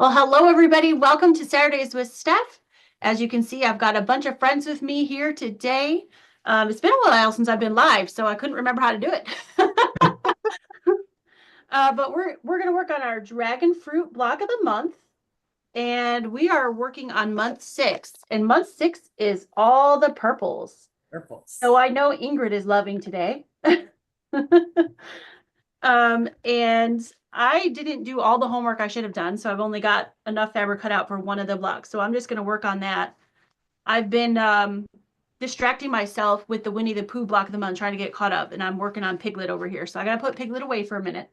Well, hello, everybody. Welcome to Saturdays with Steph. As you can see, I've got a bunch of friends with me here today. It's been a while since I've been live, so I couldn't remember how to do it. But we're going to work on our Dragon Fruit block of the month, and we are working on month 6. And month 6 is all the purples. Purples. So I know Ingrid is loving today. And I didn't do all the homework I should have done, so I've only got enough fabric cut out for one of the blocks. So I'm just going to work on that. I've been distracting myself with the Winnie the Pooh block of the month, trying to get caught up, and I'm working on Piglet over here. So I got to put Piglet away for a minute.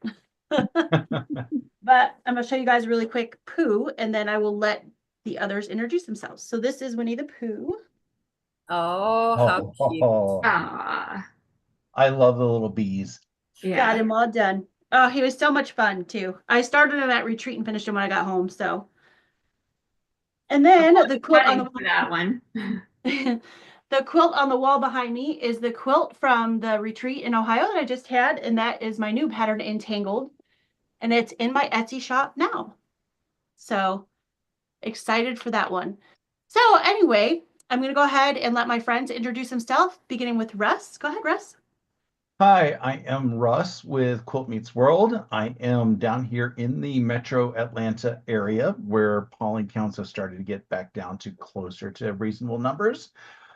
But I'm going to show you guys really quick Pooh, and then I will let the others introduce themselves. So this is Winnie the Pooh. Oh, how cute. Ah, I love the little bees. yeah. Got him all done. Oh, he was so much fun too. I started him at retreat and finished him when I got home. So, and then the quilt on For that one. the quilt on the wall behind me is the quilt from the retreat in Ohio that I just had, and that is my new pattern, Entangled, and it's in my Etsy shop now. So excited for that one. So anyway, I'm gonna go ahead and let my friends introduce themselves, beginning with Russ. Go ahead, Russ. Hi, I am Russ with Quilt Meets World. I am down here in the metro Atlanta area where pollen counts have started to get back down to closer to reasonable numbers.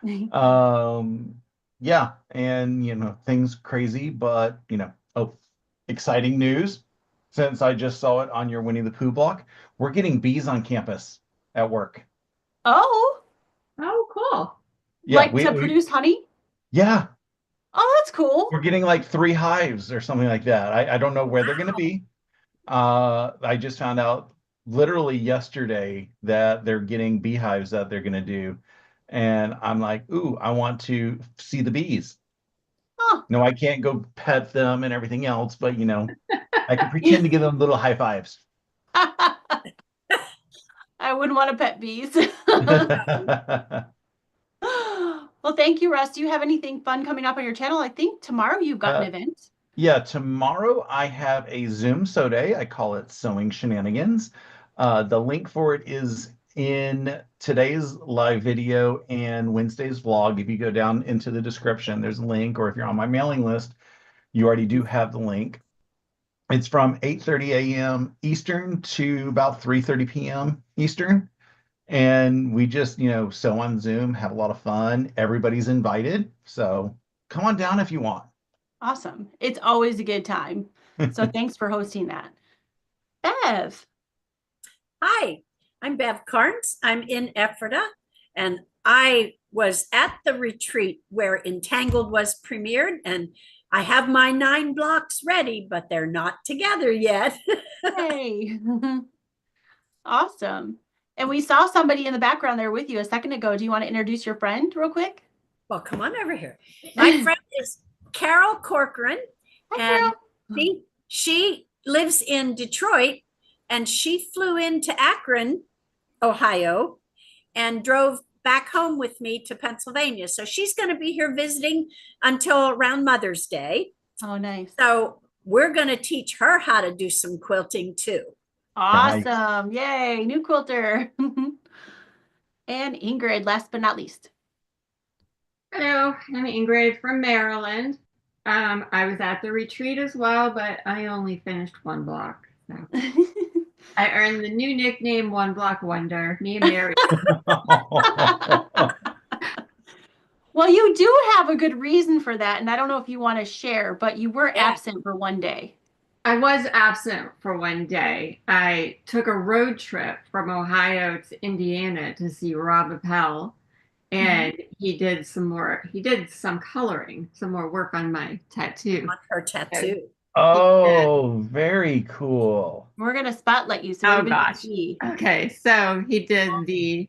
Yeah, and things crazy, but exciting news. Since I just saw it on your Winnie the Pooh block, we're getting bees on campus at work. Oh, Oh, cool. Yeah, like to produce honey? yeah. Oh, that's cool. We're getting like 3 hives or something like that. I don't know where they're going to be. I just found out literally yesterday that they're getting beehives that they're going to do. And I'm like, ooh, I want to see the bees. Oh. No, I can't go pet them and everything else, but I can pretend to give them little high fives. I wouldn't want to pet bees. Well, thank you, Russ. Do you have anything fun coming up on your channel? I think tomorrow you've got an event. Yeah, tomorrow I have a Zoom sew day. I call it Sewing Shenanigans. The link for it is in today's live video and Wednesday's vlog. If you go down into the description, there's a link, or if you're on my mailing list, you already do have the link. It's from 8:30 a.m. Eastern to about 3:30 p.m. Eastern. And we just, sew on Zoom, have a lot of fun. Everybody's invited. So come on down if you want. Awesome. It's always a good time. So thanks for hosting that. Bev. Hi, I'm Bev Carnes. I'm in Ephrata, and I was at the retreat where Entangled was premiered, and I have my 9 blocks ready, but they're not together yet. Hey. Awesome. And we saw somebody in the background there with you a second ago. Do you want to introduce your friend real quick? Well, come on over here. My friend is Carol Corcoran, Hi, and she lives in Detroit, and she flew into Akron, Ohio, and drove back home with me to Pennsylvania. So she's going to be here visiting until around Mother's Day. Oh, nice. So we're going to teach her how to do some quilting too. Awesome. Nice. Yay, new quilter. And Ingrid, last but not least. Hello, I'm Ingrid from Maryland. I was at the retreat as well, but I only finished 1 block. So. I earned the new nickname One Block Wonder. Me and Mary. Well, you do have a good reason for that, and I don't know if you want to share, but you were absent for 1 day. I was absent for 1 day. I took a road trip from Ohio to Indiana to see Rob Appell, and he did some coloring, some more work on my tattoo. On her tattoo. Oh, very cool. We're going to spotlight you. So oh, gosh. Okay, so he did the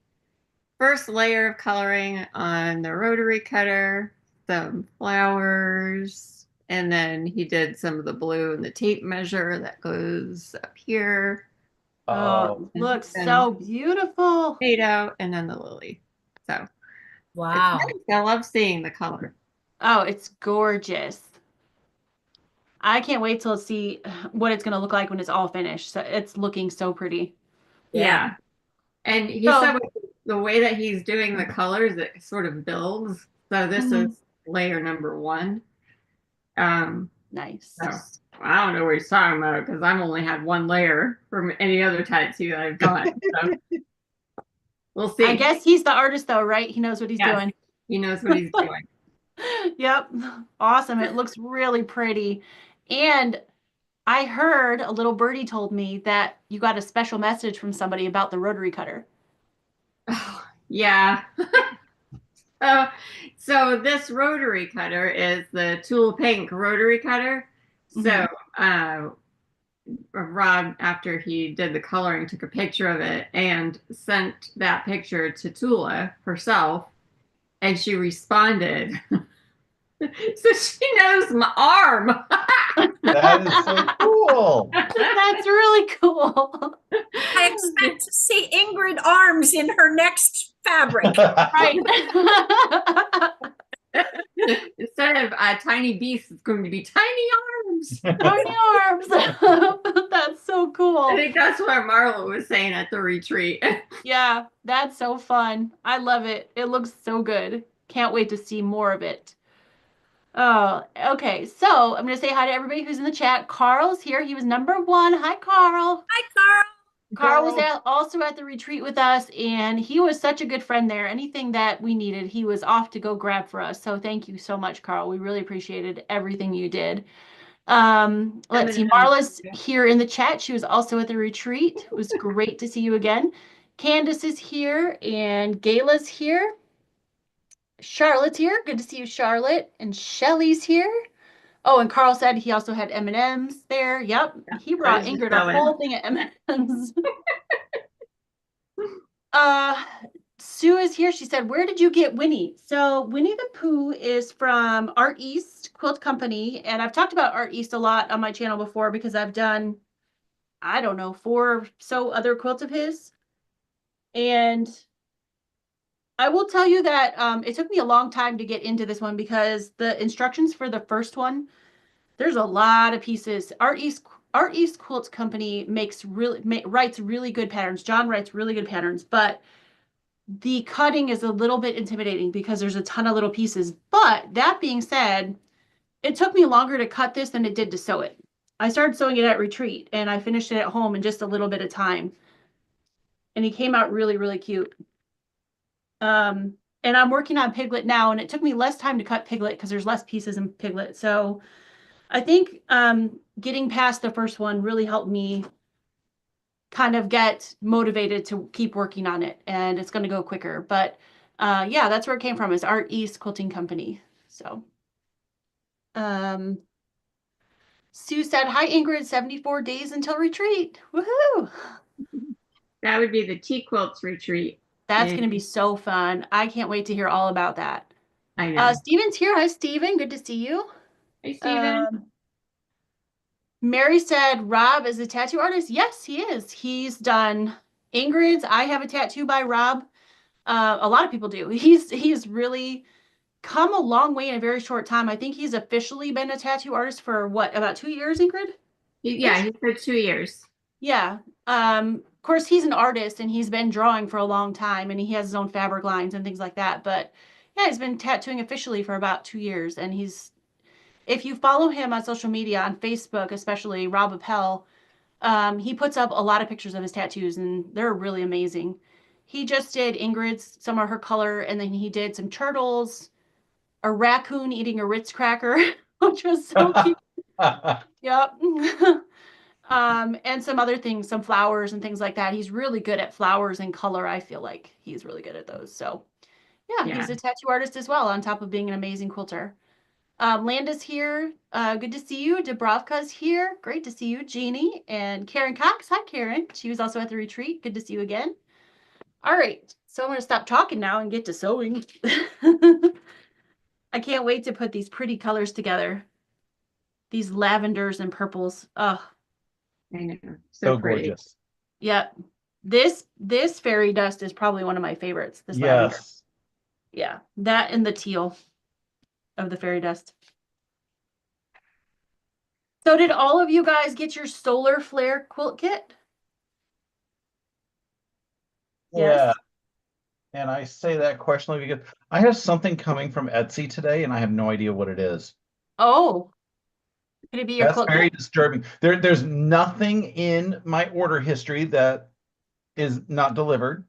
first layer of coloring on the rotary cutter, some flowers, and then he did some of the blue and the tape measure that goes up here. Oh, looks so beautiful. Potato, and then the lily. So, wow. Nice. I love seeing the color. Oh, it's gorgeous. I can't wait to see what it's going to look like when it's all finished. So it's looking so pretty. Yeah. And he So, said with the way that he's doing the colors, it sort of builds. So this Mhm. is layer number 1. Um, Nice. so I don't know what he's talking about because I've only had 1 layer from any other tattoo that I've done. So we'll see. I guess he's the artist though, right? He knows what he's Yes, doing. he knows what he's doing. Yep. Awesome. It looks really pretty. And I heard a little birdie told me that you got a special message from somebody about the rotary cutter. Oh, yeah. So this rotary cutter is the Tool Pink rotary cutter. So Rob, after he did the coloring, took a picture of it and sent that picture to Tula herself, and she responded. So she knows my arm. That is so cool. That's really cool. I expect to see Ingrid arms in her next fabric. Right. Instead of a tiny beast, it's going to be tiny arms. Tiny arms. That's so I cool. think that's what Marla was saying at the retreat. Yeah, that's so fun. I love it. It looks so good. Can't wait to see more of it. Oh, okay. So I'm going to say hi to everybody who's in the chat. Carl's here. He was number 1. Hi, Carl. Hi, Carl. Carl was also at the retreat with us, and he was such a good friend there. Anything that we needed, he was off to go grab for us. So thank you so much, Carl. We really appreciated everything you did. Let's see. Marla's here in the chat. She was also at the retreat. It was great to see you again. Candace is here, and Gayla's here. Charlotte's here. Good to see you, Charlotte. And Shelly's here. Oh, and Carl said he also had M&Ms there. Yep. He brought Ingrid a whole thing of M&Ms. Sue is here. She said, where did you get Winnie? So Winnie the Pooh is from Art East Quilt Company. And I've talked about Art East a lot on my channel before because I've done, I don't know, 4 or so other quilts of his. And I will tell you that it took me a long time to get into this one because the instructions for the first one, there's a lot of pieces. Art East Quilts Company writes really good patterns. John writes really good patterns, but the cutting is a little bit intimidating because there's a ton of little pieces. But that being said, it took me longer to cut this than it did to sew it. I started sewing it at retreat and I finished it at home in just a little bit of time. And he came out really, really cute. And I'm working on Piglet now, and it took me less time to cut Piglet because there's less pieces in Piglet. So I think getting past the first one really helped me kind of get motivated to keep working on it, and it's going to go quicker. But yeah, that's where it came from, is Art East Quilting Company. So Sue said, hi, Ingrid, 74 days until retreat. Woohoo! That would be the Tea Quilts retreat. That's going to be so fun. I can't wait to hear all about that. I know. Steven's here. Hi, Steven. Good to see you. Hey, Steven. Mary said, Rob is a tattoo artist. Yes, he is. He's done Ingrid's. I have a tattoo by Rob. A lot of people do. He's really come a long way in a very short time. I think he's officially been a tattoo artist for what, about 2 years, Ingrid? Yeah, he's for 2 years. Yeah. Of course, he's an artist and he's been drawing for a long time and he has his own fabric lines and things like that. But yeah, he's been tattooing officially for about 2 years. And if you follow him on social media, on Facebook, especially Rob Appell, he puts up a lot of pictures of his tattoos and they're really amazing. He just did Ingrid's, some of her color, and then he did some turtles, a raccoon eating a Ritz cracker, which was so cute. Yep. And some other things, some flowers and things like that. He's really good at flowers and color. I feel like he's really good at those. So yeah, he's a tattoo artist as well, on top of being an amazing quilter. Landa's here. Good to see you. Dubrovka's here. Great to see you. Jeannie and Karen Cox. Hi, Karen. She was also at the retreat. Good to see you again. All right. So I'm going to stop talking now and get to sewing. I can't wait to put these pretty colors together. These lavenders and purples. Oh, I know. So pretty. gorgeous. Yep. This fairy dust is probably one of my favorites. This Yes. lavender. Yeah. That and the teal of the fairy dust. So did all of you guys get your solar flare quilt kit? Yeah, Yes. and I say that questionably because I have something coming from Etsy today, and I have no idea what it is. Oh, could it be your That's quilt very kit? disturbing. There's nothing in my order history that is not delivered.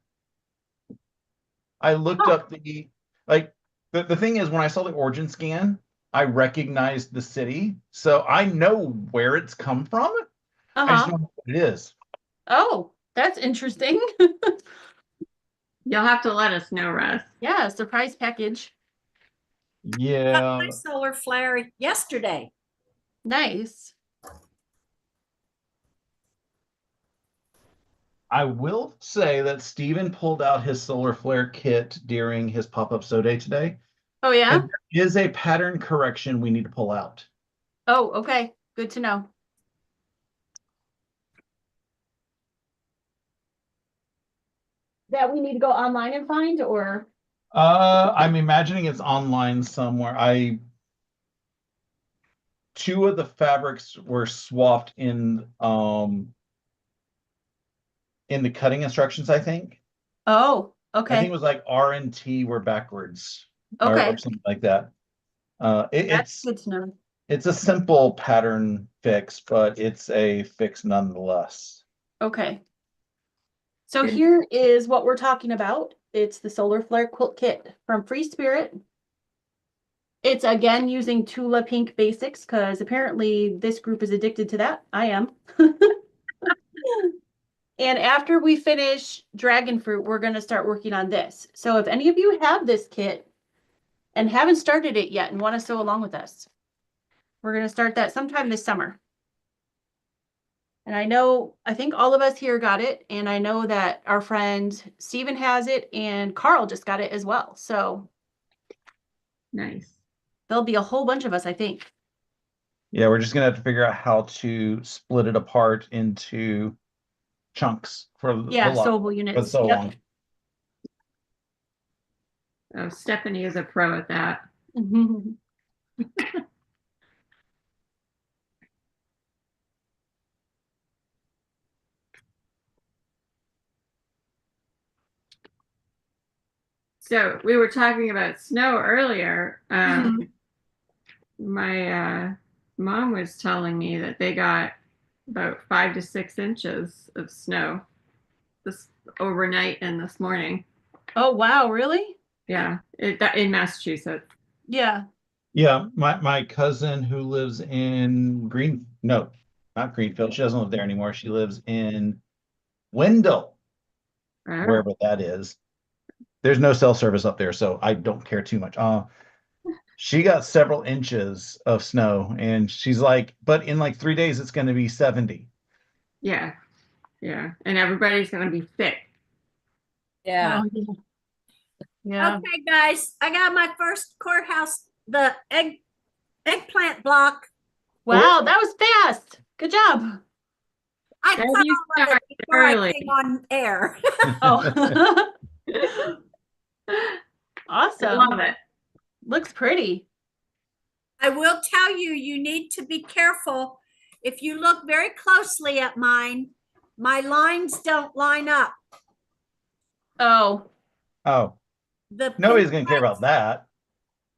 I looked Oh, up the thing is when I saw the origin scan, I recognized the city, so I know where it's come from. I just uh-huh. don't know what it is. Oh, that's interesting. You'll have to let us know, Russ. Yeah, surprise package. Got my Yeah, solar flare yesterday. Nice. I will say that Steven pulled out his solar flare kit during his pop-up sew day today, Oh, yeah? and there is a pattern correction we need to pull out. Oh, okay. Good to know. That we need to go online and find, or? I'm imagining it's online somewhere. Two of the fabrics were swapped in the cutting instructions, I think. Oh, I think it okay. was like R and T were backwards or Okay. something like that. That's good to know. It's a simple pattern fix, but it's a fix nonetheless. Okay. So Good. here is what we're talking about. It's the Solar Flare Quilt Kit from Free Spirit. It's again using Tula Pink basics because apparently this group is addicted to that. I am. And after we finish Dragon Fruit, we're going to start working on this. So if any of you have this kit and haven't started it yet and want to sew along with us, we're going to start that sometime this summer. And I think all of us here got it. And I know that our friend Steven has it and Carl just got it as well. So Nice. there'll be a whole bunch of us, I think. Yeah, we're just gonna have to figure out how to split it apart into chunks for Yeah, the sewable units. so Yep. long. Oh, Stephanie is a pro at that. So we were talking about snow earlier. My mom was telling me that they got about 5 to 6 inches of snow this overnight and this morning. Oh, wow, really? Yeah, in Massachusetts. Yeah. Yeah, my cousin who lives in no, not Greenfield. She doesn't live there anymore. She lives in Wendell, Oh, wherever that is. There's no cell service up there, so I don't care too much. She got several inches of snow, and she's like, but in like 3 days, it's going to be 70. yeah, yeah, and everybody's gonna be sick. Yeah. Oh, yeah. Yeah. Okay, guys, I got my first courthouse, the eggplant block. Wow, that was fast. Good job. I Then cut you all of start it before I early. came on air. Oh, I awesome. love it. Looks pretty. I will tell you, you need to be careful. If you look very closely at mine, my lines don't line up. Oh, Oh, The nobody's going to care pinstripes, about that.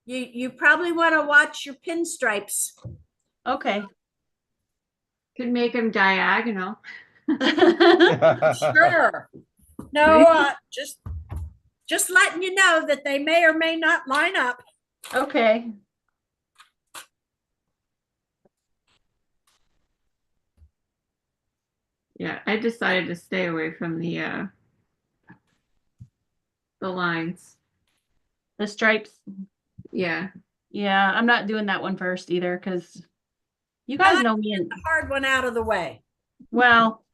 you probably want to watch your pinstripes. okay. Could make them diagonal. Sure. No, just letting you know that they may or may not line up. Okay. Yeah, I decided to stay away from the lines. The stripes. Yeah. Yeah, I'm not doing that one first either because you guys know me. Get the hard one out of the way. Well,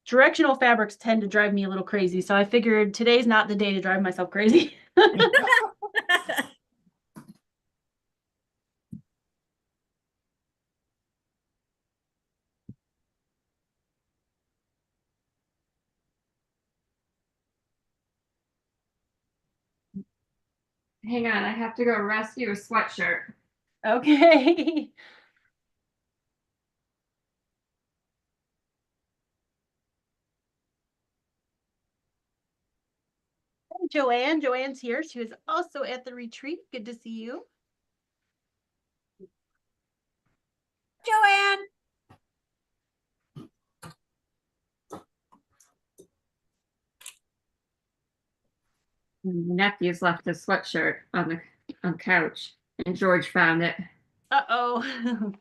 directional fabrics tend to drive me a little crazy. So I figured today's not the day to drive myself crazy. Hang on, I have to go rescue a sweatshirt. Okay. Joanne. Joanne's here. She was also at the retreat. Good to see you. Joanne. My nephew's left his sweatshirt on the couch, and George found it. Uh-oh.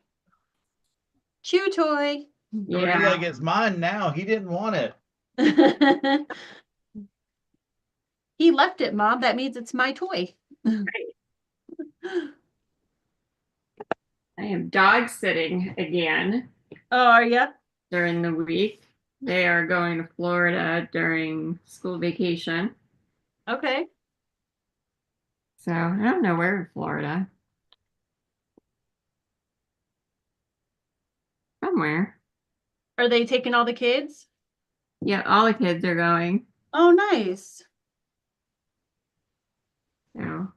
Chew toy. George's like, it's mine now. He didn't want it. He left it, Mom. That means it's my toy. I am dog sitting again Oh, are you? during the week. They are going to Florida during school vacation. Okay. So I don't know where in Florida. Somewhere. Are they taking all the kids? Yeah, all the kids are going. Oh, nice. So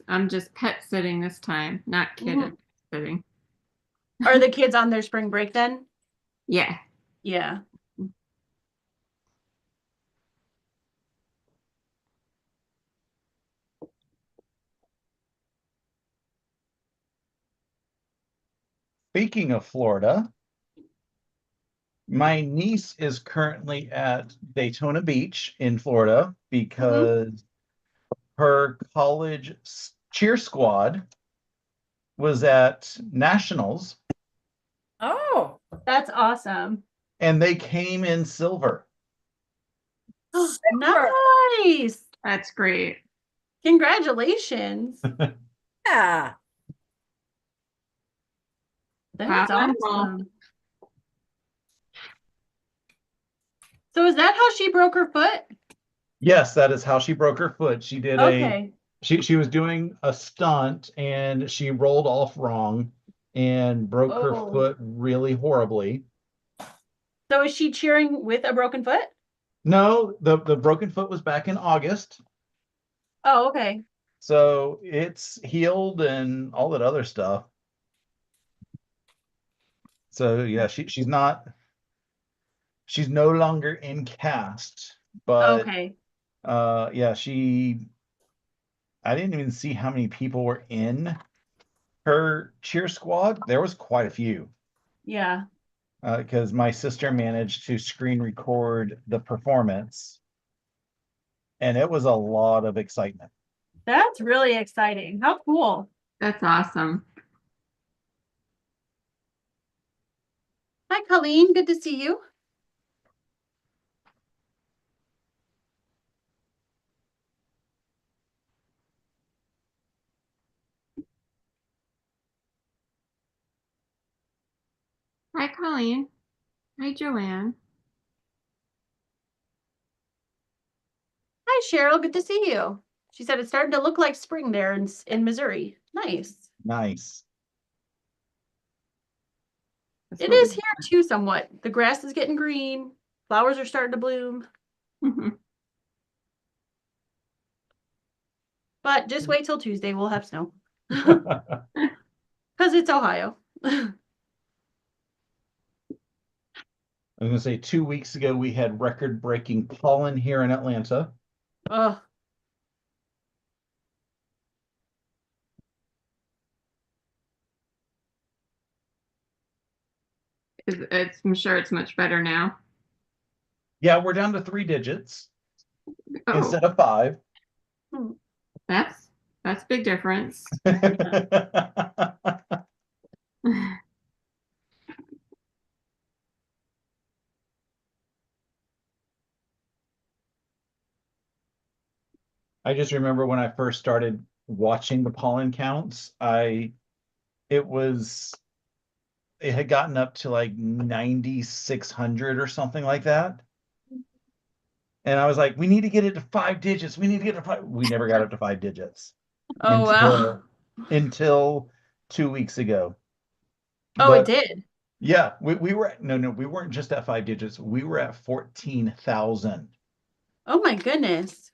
I'm just pet sitting this time, not kid sitting. Are the kids on their spring break then? Yeah. Yeah. Speaking of Florida, my niece is currently at Daytona Beach in Florida because her college cheer squad was at nationals Oh, That's awesome. and they came in silver. Nice. That's great. Congratulations. yeah. That's Wow. awesome. So is that how she broke her foot? Yes, that is how she broke her foot. She did Okay. she was doing a stunt and she rolled off wrong and broke her Oh. foot really horribly. So is she cheering with a broken foot? No, the broken foot was back in August. Oh, okay. So it's healed and all that other stuff. So yeah, she's no longer in cast, but Okay. yeah, I didn't even see how many people were in her cheer squad. There was quite a few. Yeah. Because my sister managed to screen record the performance, and it was a lot of excitement. That's really exciting. How cool. That's awesome. Hi, Colleen. Good to see you. Hi, Colleen. Hi, Joanne. Hi, Cheryl. Good to see you. She said it's starting to look like spring there in Missouri. Nice. Nice. That's It what is here too, somewhat. The grass is getting green. Flowers are starting to bloom. But just wait till Tuesday. We'll have snow. Because it's Ohio. I was going to say 2 weeks ago, we had record-breaking pollen here in Atlanta. Oh, I'm sure it's much better now. Yeah, we're down to 3 digits Oh, instead of 5. that's big difference. I just remember when I first started watching the pollen counts, it had gotten up to like 9,600 or something like that. And I was like, we need to get it to 5 digits. We need to get it to 5. We never got it to 5 digits oh wow. until 2 weeks ago. Oh, it But did. yeah, we were no, we weren't just at 5 digits. We were at 14,000. Oh my goodness.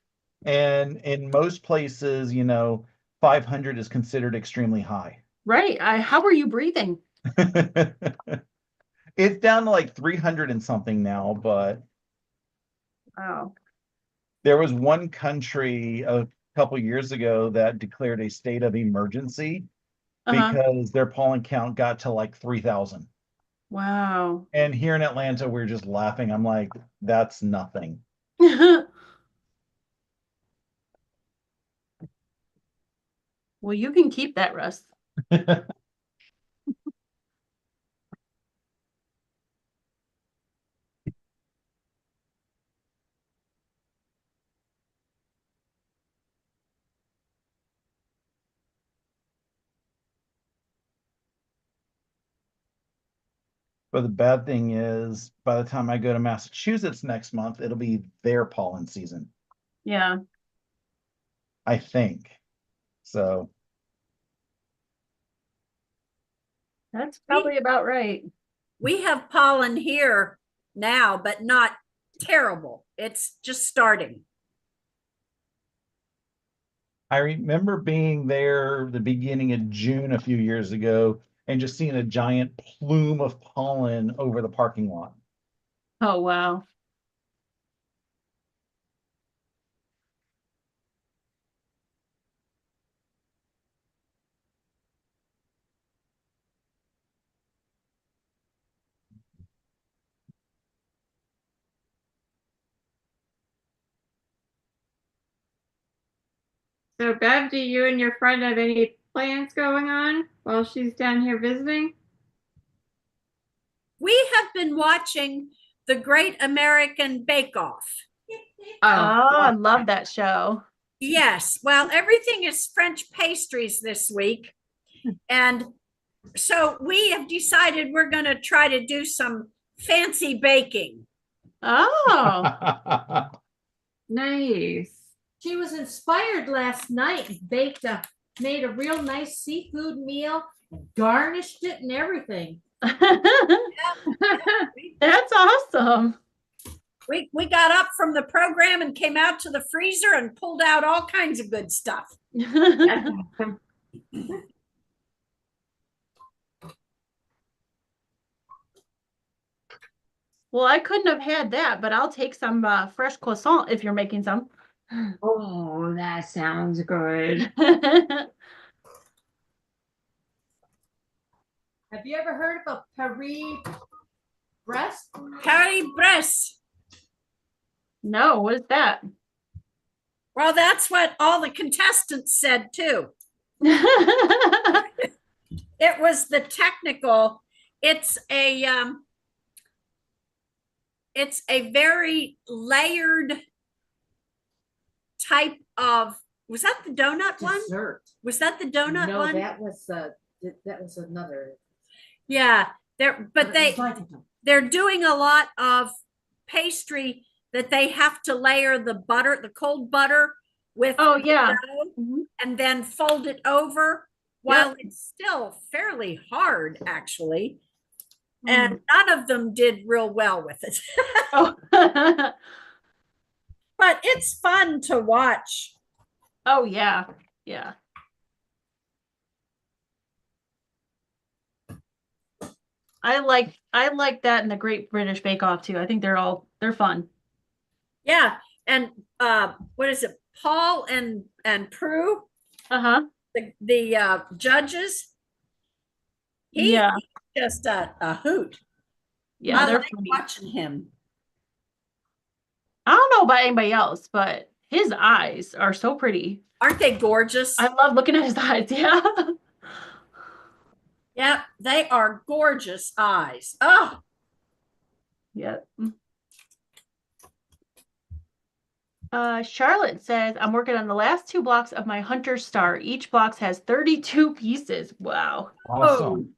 And in most places, 500 is considered extremely high. Right. How were you breathing? It's down to like 300 and something now, but Wow. There was one country a couple years ago that declared a state of emergency Uh-huh. because their pollen count got to like 3,000. Wow. And here in Atlanta, we're just laughing. I'm like, that's nothing. Well, you can keep that, Russ. But the bad thing is, by the time I go to Massachusetts next month, it'll be their pollen season, Yeah, I think. So that's probably about right. We have pollen here now, but not terrible. It's just starting. I remember being there the beginning of June a few years ago and just seeing a giant plume of pollen over the parking lot. Oh, wow. So, Bev, do you and your friend have any plans going on while she's down here visiting? We have been watching the Great American Bake Off. Oh, I love that show. Yes. Well, everything is French pastries this week. And so we have decided we're going to try to do some fancy baking. Oh, Nice. She was inspired last night and made a real nice seafood meal, garnished it and everything. that's awesome. We got up from the program and came out to the freezer and pulled out all kinds of good stuff. That's awesome. Well, I couldn't have had that, but I'll take some fresh croissant if you're making some. Oh, that sounds good. Have you ever heard of a Paris breast? Paris-Brest. No, what is that? Well, that's what all the contestants said too. It was the technical. It's a very layered type of. Was that the donut one? Dessert. Was that the donut No, one? that was another. Yeah, but they're doing a lot of pastry that they have to layer the butter, the cold butter with Oh, yeah. dough, Mhm. and then fold it over while it's still fairly hard, actually. And none of them did real well with it. Oh. But it's fun to watch. Oh, yeah. Yeah. I like that in the Great British Bake Off too. I think they're fun. Yeah. And what is it? Paul and Prue, Uh-huh. the judges. He's just a hoot. Yeah, I they're like funny. watching him. I don't know about anybody else, but his eyes are so pretty. Aren't they gorgeous? I love looking at his eyes. Yeah. Yeah, they are gorgeous eyes. Oh, Yeah. Charlotte says, I'm working on the last 2 blocks of my Hunter Star. Each box has 32 pieces. Wow. awesome.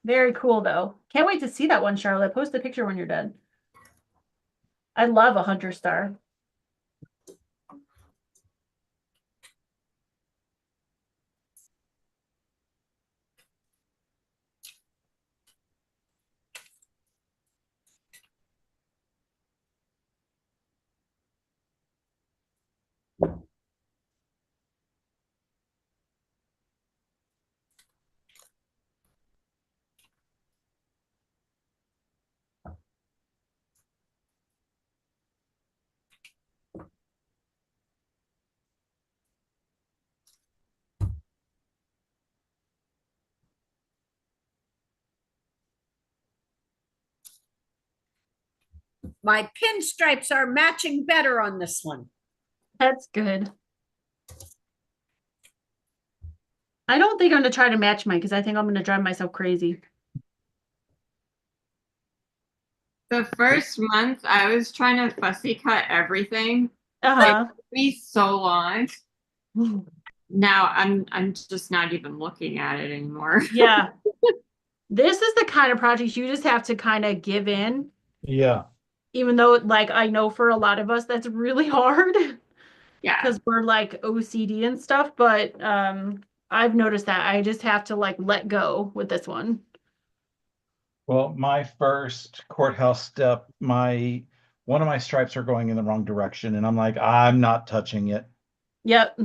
Very cool, though. Can't wait to see that one, Charlotte. Post a picture when you're done. I love a Hunter Star. My pinstripes are matching better on this one. That's good. I don't think I'm gonna try to match mine because I think I'm gonna drive myself crazy. The first month I was trying to fussy cut everything. It Uh-huh. took me so long. Now I'm just not even looking at it anymore. Yeah. This is the kind of project you just have to kind of give in, Yeah. even though like I know for a lot of us that's really hard Yeah. because we're like OCD and stuff, but I've noticed that I just have to like let go with this one. Well, my first courthouse step, one of my stripes are going in the wrong direction, and I'm like, I'm not touching it. Yep.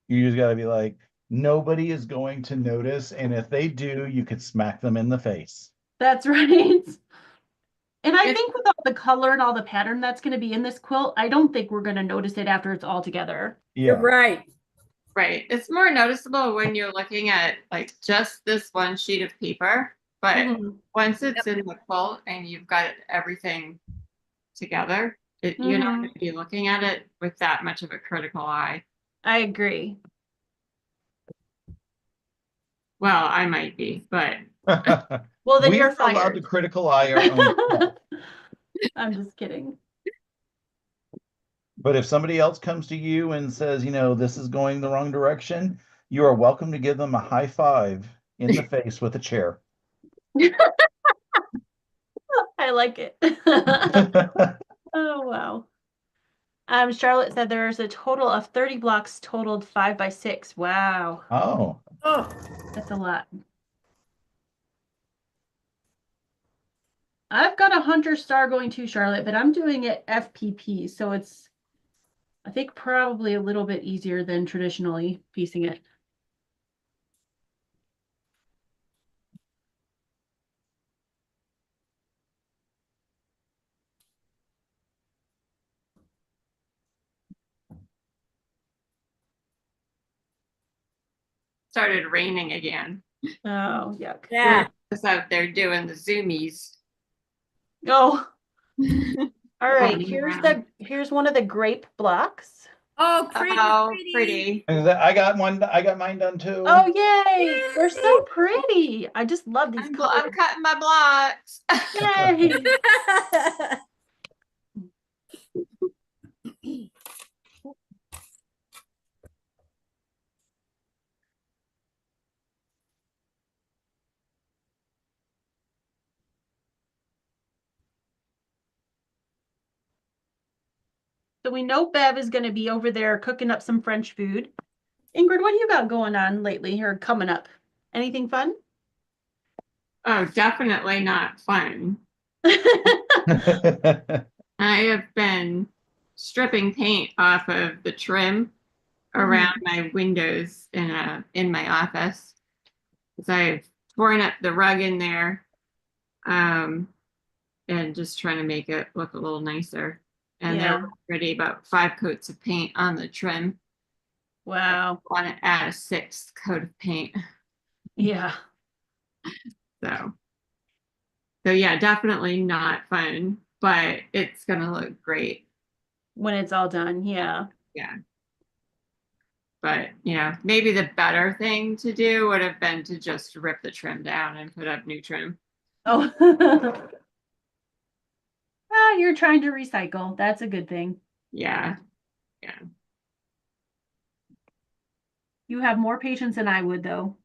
You just got to be like, nobody is going to notice, and if they do, you could smack them in the face. That's right. And I It's think with all the color and all the pattern that's going to be in this quilt, I don't think we're going to notice it after it's all together. You're Yeah. right. right. It's more noticeable when you're looking at like just this one sheet of paper, but Mhm. once it's in the quilt and you've got everything together, you're not going to be looking at it with that much of a critical eye. I agree. Well, I might be, but Well, then We you're are allowed to fired. critical eye our own stuff. I'm just kidding. But if somebody else comes to you and says, this is going the wrong direction, you are welcome to give them a high five in the face with a chair. I like it. Oh, wow. Charlotte said there's a total of 30 blocks totaled 5x6. Wow. Oh, Oh, That's a lot. I've got a Hunter Star going to Charlotte, but I'm doing it FPP, so it's, I think, probably a little bit easier than traditionally piecing it. started raining again. Oh, yuck. yeah. Just out there doing the zoomies. Oh, all right. Running Here's one of the grape blocks. Oh, pretty, Oh, pretty. pretty. I got mine done too. Oh, yay! They're so pretty. I just love these I'm colors. cutting my blocks. Yay! So we know Bev is going to be over there cooking up some French food. Ingrid, what do you got going on lately or coming up? Anything fun? Oh, definitely not fun. I have been stripping paint off of the trim around my windows in my office. Because I've torn up the rug in there, and just trying to make it look a little nicer. And Yeah. there were already about 5 coats of paint on the trim. Wow. I want to add a 6th coat of paint. Yeah. So yeah, definitely not fun, but it's gonna look great. When it's all done. Yeah. Yeah. But maybe the better thing to do would have been to just rip the trim down and put up new trim. Oh. You're trying to recycle. That's a good thing. Yeah. Yeah. You have more patience than I would, though.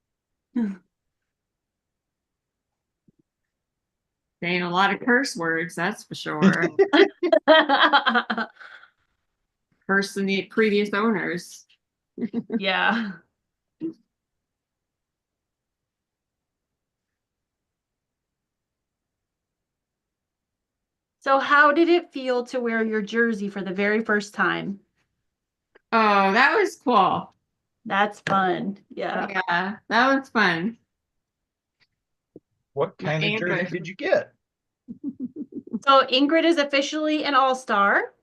Saying a lot of curse words, that's for sure. Cursing the previous owners. Yeah. So how did it feel to wear your jersey for the very first time? Oh, that was cool. That's fun. Yeah. Yeah, that was fun. What kind of jersey did you get? So Ingrid is officially an all-star.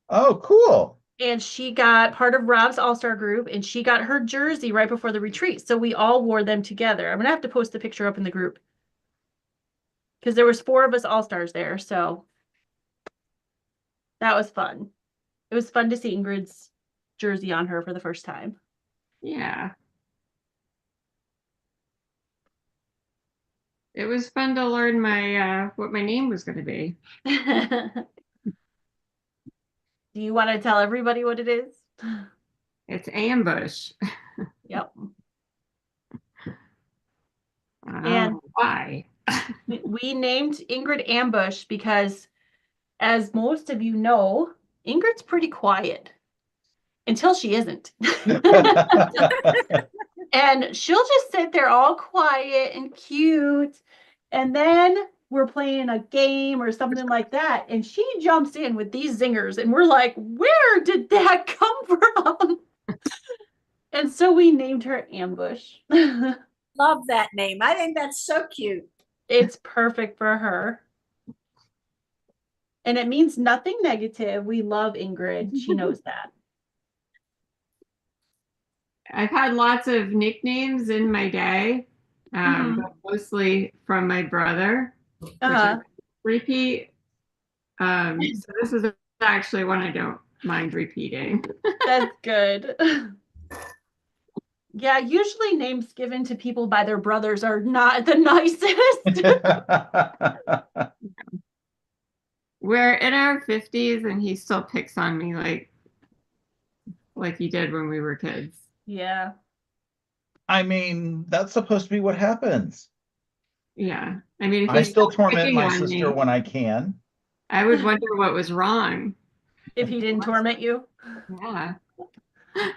Oh, cool. And she got part of Rob's all-star group, and she got her jersey right before the retreat. So we all wore them together. I'm gonna have to post the picture up in the group. because there was 4 of us all-stars there, so that was fun. It was fun to see Ingrid's jersey on her for the first time. Yeah. It was fun to learn my what my name was going to be. Do you want to tell everybody what it is? It's Ambush. Yep. I don't And know why. we named Ingrid Ambush because, as most of you know, Ingrid's pretty quiet until she isn't. And she'll just sit there all quiet and cute. And then we're playing a game or something like that. And she jumps in with these zingers. And we're like, where did that come from? And so we named her Ambush. Love that name. I think that's so cute. It's perfect for her. And it means nothing negative. We love Ingrid. She knows that. I've had lots of nicknames in my day, but mostly from my brother, which I repeat. So this is actually one I don't mind repeating. That's good. Yeah, usually names given to people by their brothers are not the nicest. We're in our 50s and he still picks on me like he did when we were kids. Yeah. I mean, that's supposed to be what happens. Yeah. I mean, if I he's still torment picking my on sister me, when I can. I would wonder what was wrong. If he didn't torment you. Yeah.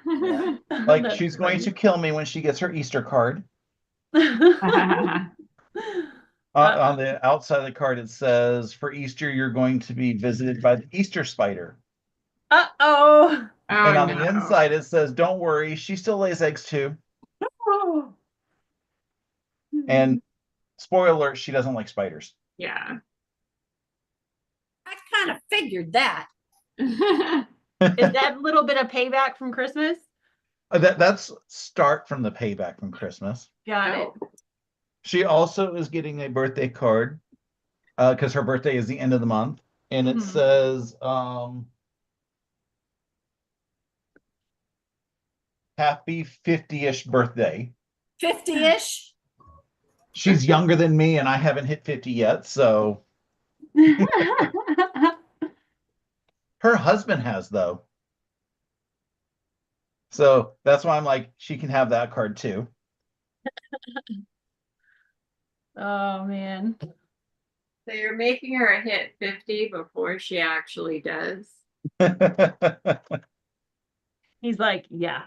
Yeah. Like That's she's going to kill me when she gets her Easter card. funny. On the outside of the card, it says, "For Easter, you're going to be visited by the Easter spider." Uh-oh. And Oh on the inside, it says, "Don't worry, she still lays eggs too." And spoiler alert, she doesn't like spiders. Yeah. I kind of figured that. Is that a little bit of payback from Christmas? That's start from the payback from Christmas. Got it. She also is getting a birthday card because her birthday is the end of the month, and it says happy 50-ish birthday. 50-ish? She's younger than me, and I haven't hit 50 yet, so her husband has, though. So that's why I'm like, she can have that card too. Oh, man. So you're making her hit 50 before she actually does. He's like, yeah.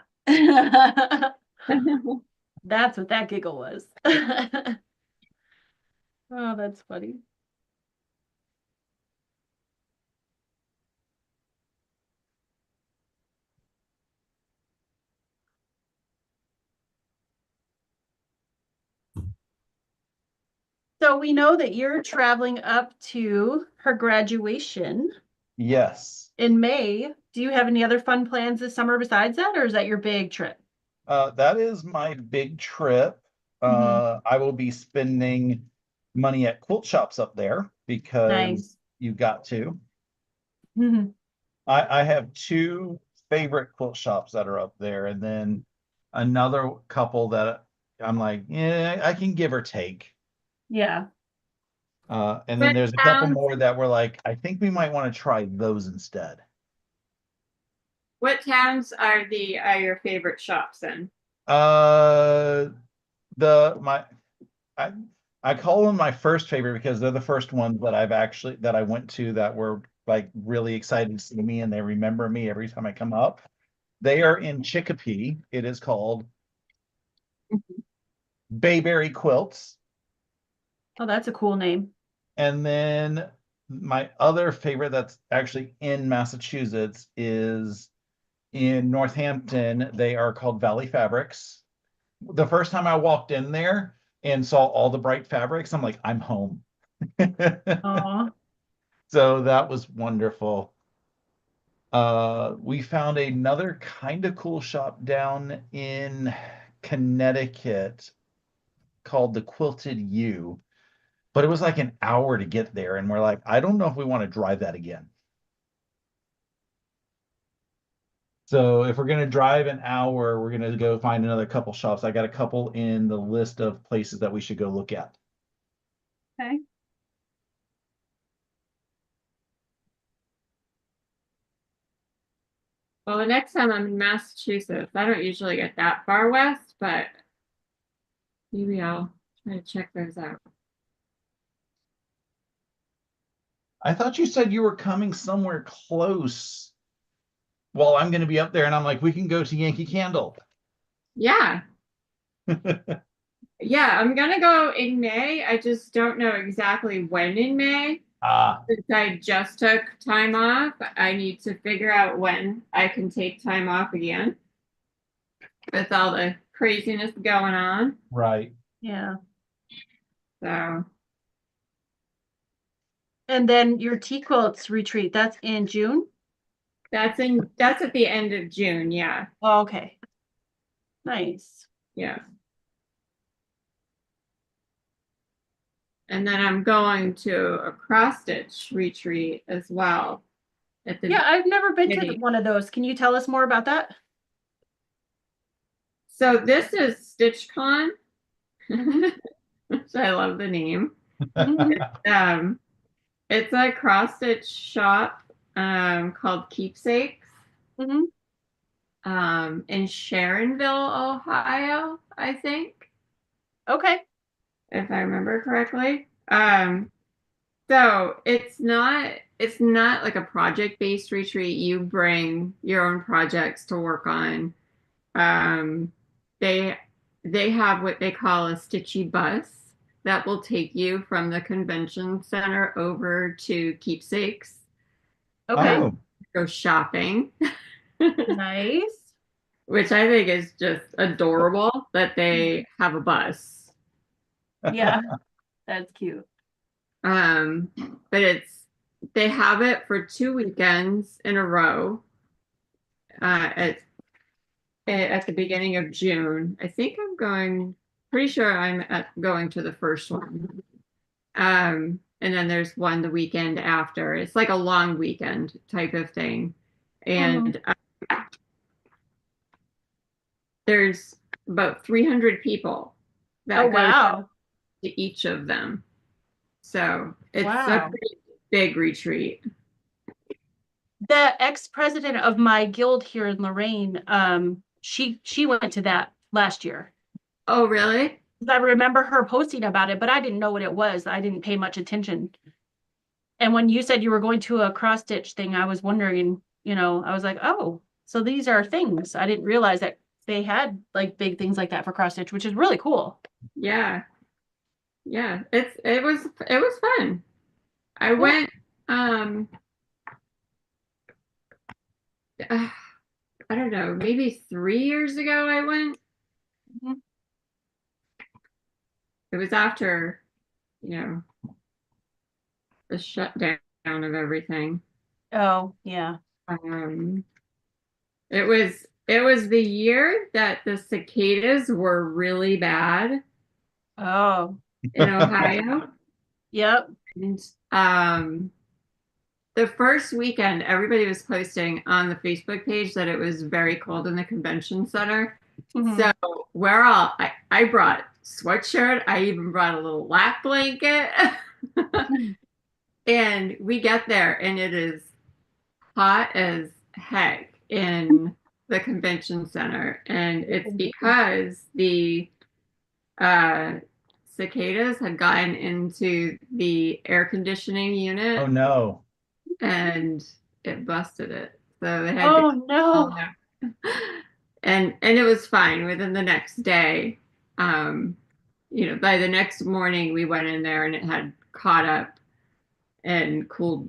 That's what that giggle was. Oh, that's funny. So we know that you're traveling up to her graduation Yes. in May. Do you have any other fun plans this summer besides that, or is that your big trip? That is my big trip. I will be spending money at quilt shops up there because Nice. you got to. I have 2 favorite quilt shops that are up there, and then another couple that I'm like, yeah, I can give or take. Yeah. And then there's a couple more that were like, I think we might want to try those instead. What towns are your favorite shops in? I call them my first favorite because they're the first ones that I went to that were like really excited to see me, and they remember me every time I come up. They are in Chicopee. It is called Bayberry Quilts. Oh, that's a cool name. And then my other favorite that's actually in Massachusetts is in Northampton. They are called Valley Fabrics. The first time I walked in there and saw all the bright fabrics, I'm like, I'm home. Aw. So that was wonderful. We found another kind of cool shop down in Connecticut called the Quilted U. but it was like an hour to get there. And we're like, I don't know if we want to drive that again. So if we're going to drive an hour, we're going to go find another couple shops. I got a couple in the list of places that we should go look at. Okay. Well, the next time I'm in Massachusetts, I don't usually get that far west, but maybe I'll try to check those out. I thought you said you were coming somewhere close. Well, I'm going to be up there, and I'm like, we can go to Yankee Candle. Yeah. Yeah, I'm gonna go in May. I just don't know exactly when in May. Since I just took time off, I need to figure out when I can take time off again with all the craziness going on. Right. Yeah. So And then your tea quilts retreat, that's in June? that's at the end of June, yeah. Oh, okay. Nice. Yeah. And then I'm going to a cross stitch retreat as well. At the Yeah, I've never been to beginning. one of those. Can you tell us more about that? So this is StitchCon, which I love the name. It's a cross stitch shop called Keepsakes Mm-hmm. in Sharonville, Ohio, I think, Okay. if I remember correctly. So it's not like a project-based retreat. You bring your own projects to work on. They have what they call a stitchy bus that will take you from the convention center over to Keepsakes. Okay. Oh, Go shopping, Nice. which I think is just adorable that they have a bus. Yeah, that's cute. But they have it for 2 weekends in a row at the beginning of June. I think pretty sure I'm going to the first one. And then there's one the weekend after. It's like a long weekend type of thing. And there's about 300 people that Oh, go wow. to each of them. So it's a Wow. pretty big retreat. The ex-president of my guild here in Lorraine, she went to that last year. Oh, really? I remember her posting about it, but I didn't know what it was. I didn't pay much attention. And when you said you were going to a cross stitch thing, I was wondering, I was like, oh, so these are things. I didn't realize that they had like big things like that for cross stitch, which is really cool. Yeah. Yeah. It was fun. I Cool. went I don't know, maybe 3 years ago I went. Mhm. It was after, the shutdown of everything. Oh, yeah. It was the year that the cicadas were really bad Oh, in Ohio. yep. And the first weekend, everybody was posting on the Facebook page that it was very cold in the convention center. Mhm. So I brought sweatshirt. I even brought a little lap blanket. And we get there and it is hot as heck in the convention center. And it's because the cicadas had gotten into the air conditioning unit. oh no. And it busted it. So they had Oh, to no. and it was fine within the next day. By the next morning we went in there and it had caught up and cooled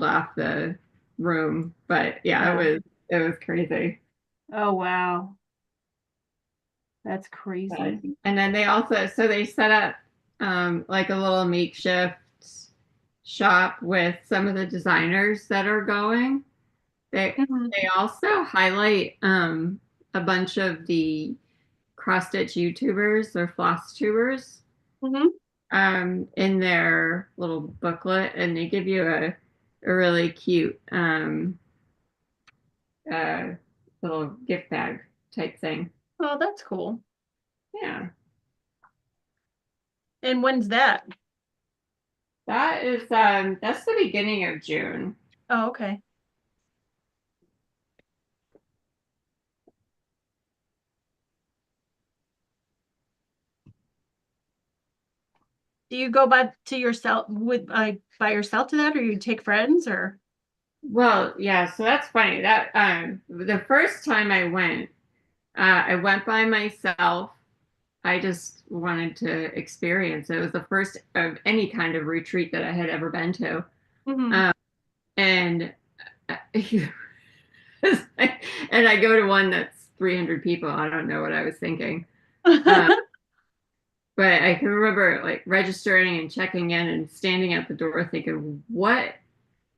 off the room. But yeah, Yeah. it was crazy. Oh, wow. That's crazy. And then they set up like a little makeshift shop with some of the designers that are going. Mhm. They also highlight a bunch of the cross stitch YouTubers or floss tubers. Mhm. in their little booklet, and they give you a really cute uh, little gift bag type thing. Oh, that's cool. Yeah, And when's that? that is that's the beginning of June. Oh, okay. Do you go by to yourself with by yourself to that, or you take friends, or? Well, yeah, so that's funny. That the first time I went by myself. I just wanted to experience it. It was the first of any kind of retreat that I had ever been to. Mhm. And and I go to one that's 300 people. I don't know what I was thinking. But I can remember like registering and checking in and standing at the door thinking, what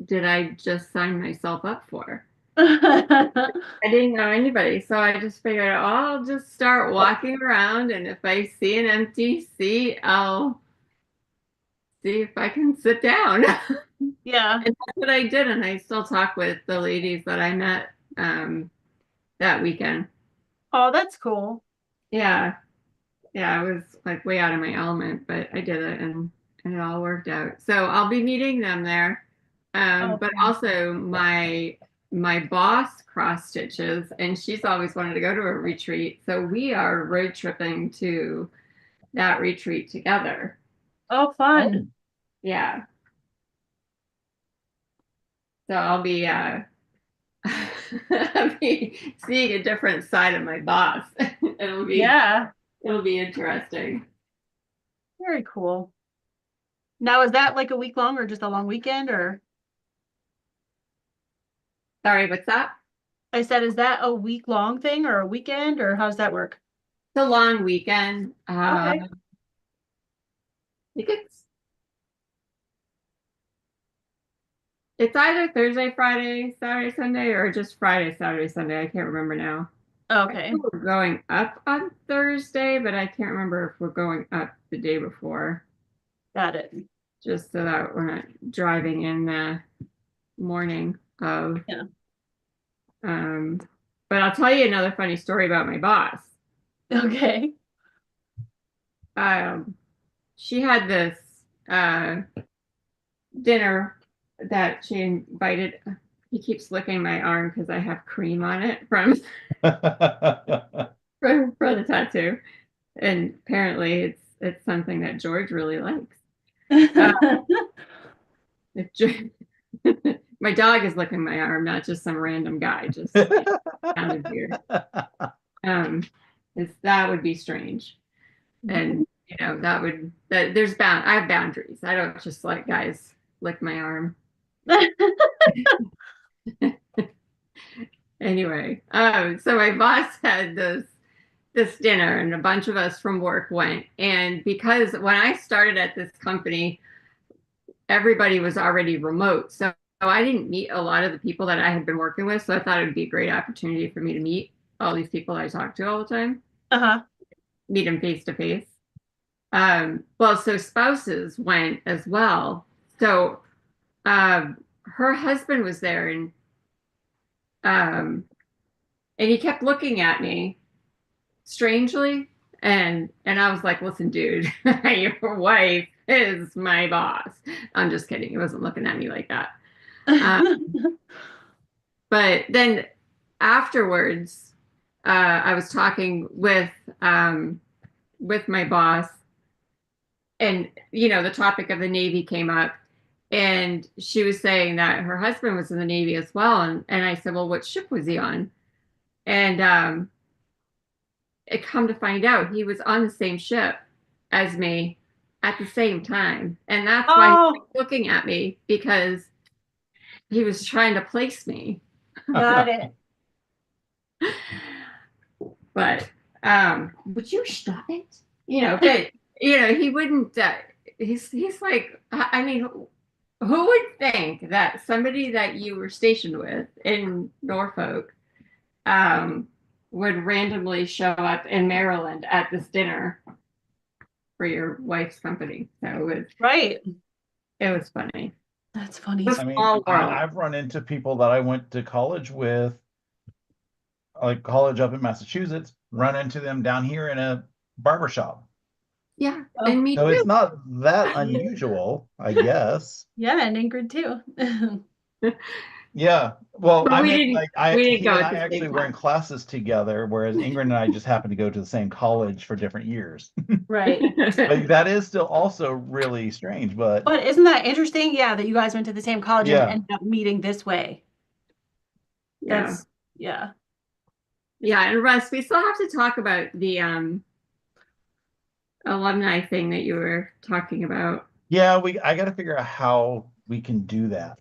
did I just sign myself up for? I didn't know anybody. So I just figured I'll just start walking around. And if I see an empty seat, I'll see if I can sit down. Yeah. And that's what I did. And I still talk with the ladies that I met that weekend. Oh, that's cool. Yeah. Yeah, I was like way out of my element, but I did it and it all worked out. So I'll be meeting them there. But Okay. also my boss cross stitches, and she's always wanted to go to a retreat. So we are road tripping to that retreat together. Oh, fun. Yeah. So I'll be I'll be seeing a different side of my boss. Yeah. It'll be interesting. Very cool. Now, is that like a week long or just a long weekend, or? Sorry, what's that? I said, is that a week long thing or a weekend, or how does that work? It's a long weekend. Okay. I think it's either Thursday, Friday, Saturday, Sunday, or just Friday, Saturday, Sunday. I can't remember now. I Okay. think we're going up on Thursday, but I can't remember if we're going up the day before, Got it. just so that we're not driving in the morning of. Yeah. But I'll tell you another funny story about my boss. Okay. Um, she had this dinner that she invited. He keeps licking my arm because I have cream on it from for the tattoo, and apparently it's something that George really likes. It, my dog is licking my arm, not just some random guy. Just sounded weird. That would be strange, and I have boundaries. I don't just let guys lick my arm. Anyway, so my boss had this dinner, and a bunch of us from work went. And because when I started at this company, everybody was already remote, so I didn't meet a lot of the people that I had been working with. So I thought it would be a great opportunity for me to meet all these people I talk to all the time, Uh-huh. meet them face to face. Well, so spouses went as well. So her husband was there, um, and he kept looking at me strangely, and I was like, listen, dude, your wife is my boss. I'm just kidding. He wasn't looking at me like that. But then afterwards, I was talking with my boss, and the topic of the Navy came up, and she was saying that her husband was in the Navy as well, and I said, well, what ship was he on? And it come to find out he was on the same ship as me at the same time, and that's why he was Oh, looking at me, because he was trying to place me. got it. But would you stop it? But he wouldn't. He's like, I mean, who would think that somebody that you were stationed with in Norfolk would randomly show up in Maryland at this dinner? for your wife's company. So Right. it was funny. That's funny. It's I mean, small world. I've run into people that I went to college with, like college up in Massachusetts, run into them down here in a barbershop. Yeah, Oh. and me So too. it's not that unusual, I guess. Yeah, and Ingrid too. Yeah. Well, But I we meant didn't like we didn't he go and at I the actually same were in time. classes together, whereas Ingrid and I just happened to go to the same college for different years. Right. But that is still also really strange. But But isn't that interesting? Yeah, that you guys went to the same college and yeah, ended up meeting this way. Yeah. That's yeah. Yeah, and Russ, we still have to talk about the alumni thing that you were talking about. yeah, I got to figure out how we can do that.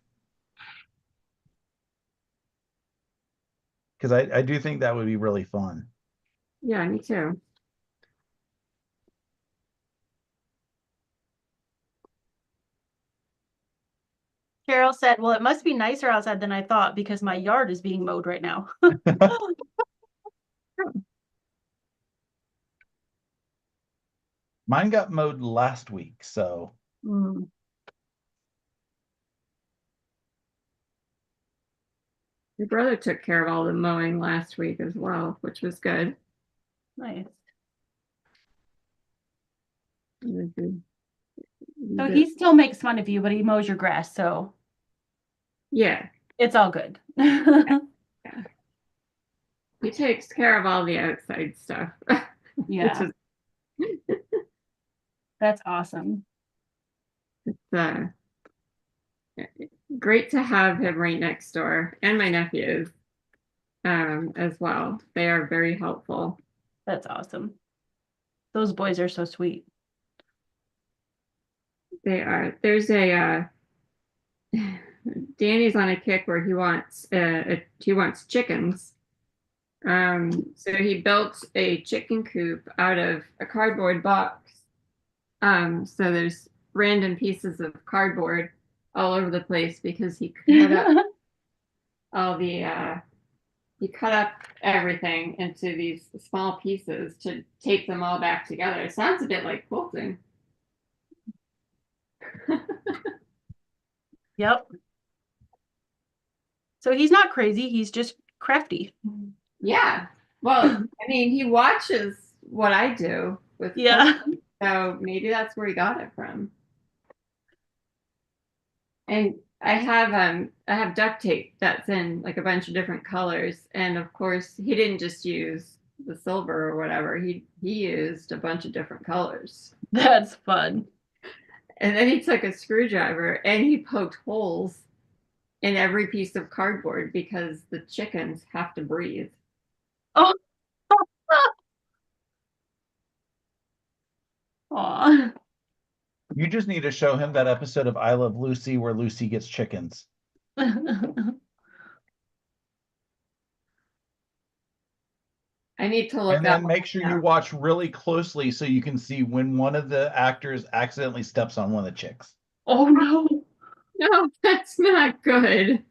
Because I do think that would be really fun. Yeah, me too. Carol said, "Well, it must be nicer outside than I thought because my yard is being mowed right now." Mine got mowed last week, so Mm, Your brother took care of all the mowing last week as well, which was good. nice. So But- he still makes fun of you, but he mows your grass, so yeah, it's all good. he takes care of all the outside stuff. Yeah, Which is, that's awesome. uh, great to have him right next door, and my nephews as well. They are very helpful. That's awesome. Those boys are so sweet. They are. There's a Danny's on a kick where he wants chickens. So he built a chicken coop out of a cardboard box. So there's random pieces of cardboard all over the place because he cut up all the he cut up everything into these small pieces to tape them all back together. It sounds a bit like quilting. Yep. So he's not crazy, he's just crafty. Yeah. Well, I mean, he watches what I do with Yeah. quilting, so maybe that's where he got it from. And I have duct tape that's in like a bunch of different colors, and of course he didn't just use the silver or whatever. He used a bunch of different colors. That's fun. And then he took a screwdriver and he poked holes in every piece of cardboard because the chickens have to breathe. Oh. Aw. you just need to show him that episode of I Love Lucy where Lucy gets chickens. I need to look And that then one make sure you up. watch really closely so you can see when one of the actors accidentally steps on one of the chicks. Oh no. No, that's not good.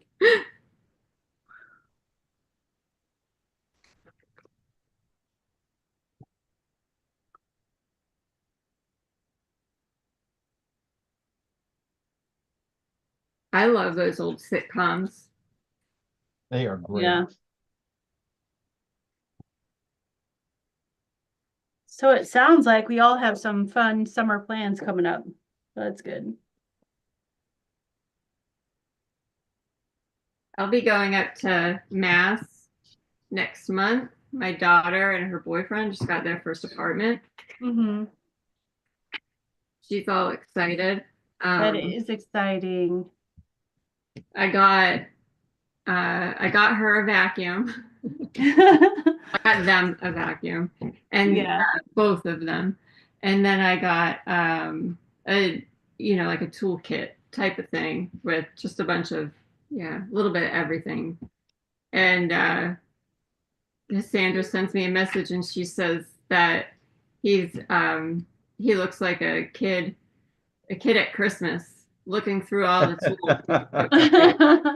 I love those old sitcoms. They are great. Yeah. So it sounds like we all have some fun summer plans coming up. That's good. I'll be going up to Mass next month. My daughter and her boyfriend just got their first apartment. Mm-hmm. She's all excited. That is exciting. I got her a vacuum. I got them a vacuum, and Yeah. both of them. And then I got a like a toolkit type of thing with just a bunch of a little bit of everything. And Cassandra sends me a message and she says that he looks like a kid at Christmas looking through all the tools.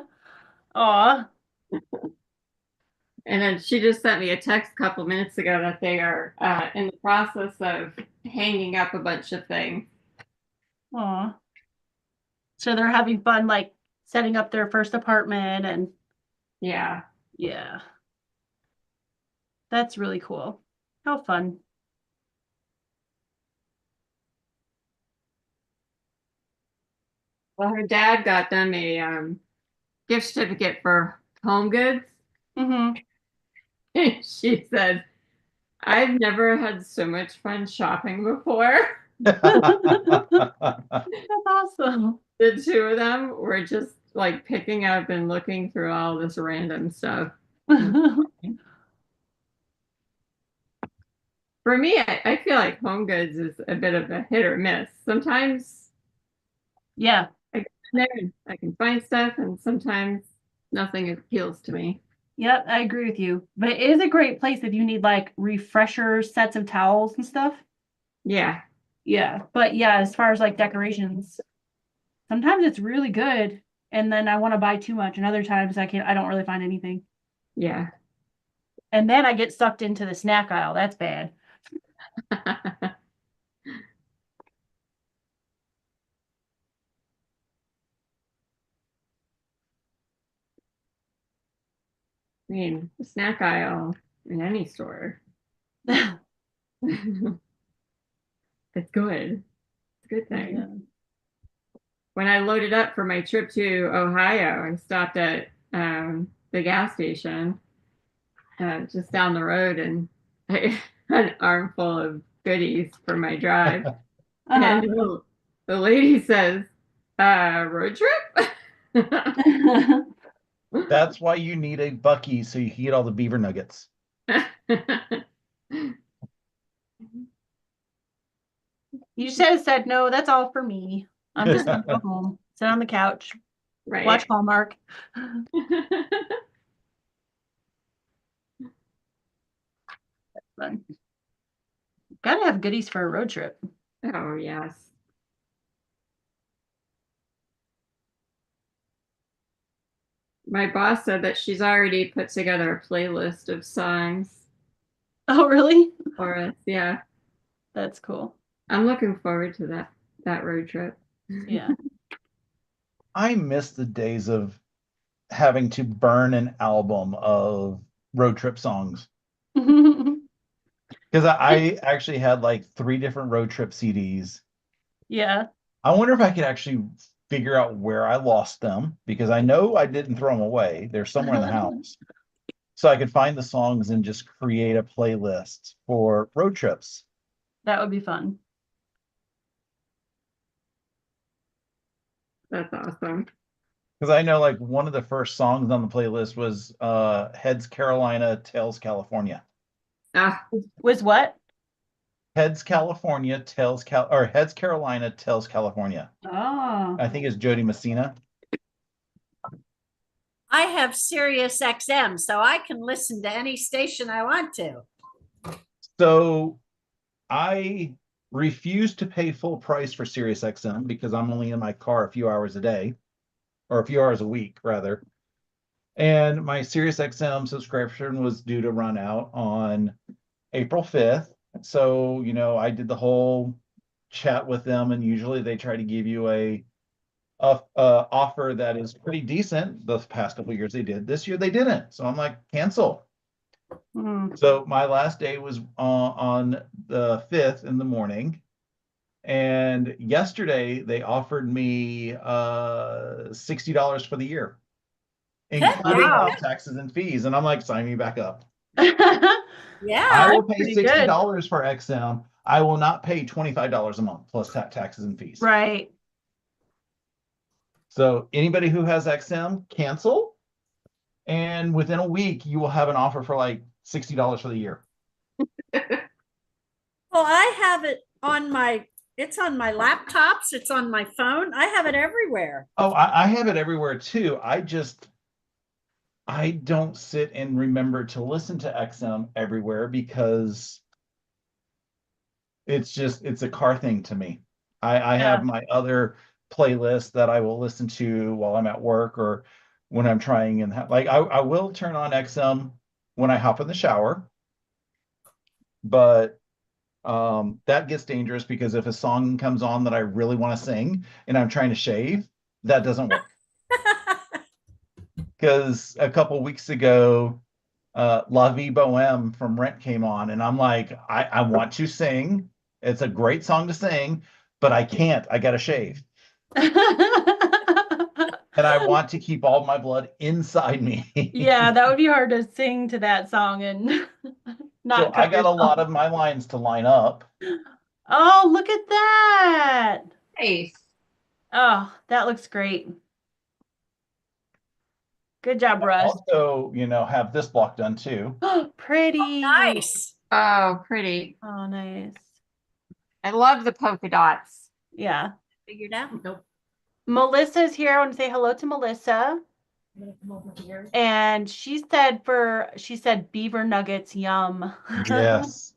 Aw. And then she just sent me a text a couple minutes ago that they are in the process of hanging up a bunch of things. Aw. So they're having fun, like setting up their first apartment and Yeah. yeah. That's really cool. How fun. Well, her dad got them a gift certificate for home goods. Mm-hmm. She said, I've never had so much fun shopping before. That's awesome. The two of them were just like picking up and looking through all this random stuff. For me, I feel like home goods is a bit of a hit or miss. Sometimes Yeah. I go in there and I can find stuff, and sometimes nothing appeals to me. Yep, I agree with you. But it is a great place if you need like refresher sets of towels and stuff. Yeah. Yeah. But yeah, as far as like decorations, sometimes it's really good. And then I want to buy too much. And other times I don't really find anything. Yeah. And then I get sucked into the snack aisle. That's bad. I mean, the snack aisle in any store. It's good. It's a good thing. Yeah. When I loaded up for my trip to Ohio, I stopped at the gas station just down the road, and I had an armful of goodies for my drive. And the lady says, road trip? That's why you need a Bucky so you can get all the beaver nuggets. You should have said, no, that's all for me. I'm just gonna go home, sit on the couch, Right. watch Hallmark. Fun. Gotta have goodies for a road trip. Oh, yes. My boss said that she's already put together a playlist of songs Oh, really? for us. Yeah. That's cool. I'm looking forward to that road trip. Yeah. I miss the days of having to burn an album of road trip songs. Because I actually had like 3 different road trip CDs. Yeah. I wonder if I could actually figure out where I lost them, because I know I didn't throw them away. They're somewhere in the house. So I could find the songs and just create a playlist for road trips. That would be fun. That's awesome. Because I know like one of the first songs on the playlist was Heads Carolina, Tails California. Ah, Was what? Heads California, or Heads Carolina, Tails California. Oh. I think it's Jody Messina. I have Sirius XM, so I can listen to any station I want to. So I refuse to pay full price for Sirius XM because I'm only in my car a few hours a day, or a few hours a week, rather. And my Sirius XM subscription was due to run out on April 5th. So, I did the whole chat with them, and usually they try to give you a offer that is pretty decent. The past couple of years they did. This year they didn't. So I'm like, cancel. So my last day was on the 5th in the morning. And yesterday they offered me $60 for the year, including Wow. all taxes and fees. And I'm like, sign me back up. Yeah. I will pay pretty $60 for XM. I will not pay $25 a month plus taxes and fees. Right. So anybody who has XM, cancel. And within a week, you will have an offer for like $60 for the year. Well, I have it it's on my laptops, it's on my phone. I have it everywhere. Oh, I have it everywhere too. I don't sit and remember to listen to XM everywhere because it's a car thing to me. I have my other playlist that I will listen to while I'm at work or when I'm trying, and like I will turn on XM when I hop in the shower, but That gets dangerous because if a song comes on that I really want to sing and I'm trying to shave, that doesn't work. Because a couple weeks ago, La Vie Boheme from Rent came on, and I'm like, I want to sing. It's a great song to sing, but I can't. I got to shave. And I want to keep all my blood inside me. Yeah, that would be hard to sing to that song and not So I cut got a lot yourself. of my lines to line up. Oh, look at that. Nice. Oh, that looks great. Good job, Russ. Also, have this block done too. Pretty. Nice. Oh, pretty. Oh, nice. I love the polka dots. Yeah. Figured out. Nope. Melissa's here. I want to say hello to Melissa. I'm gonna come over here. And she said beaver nuggets, yum. Yes.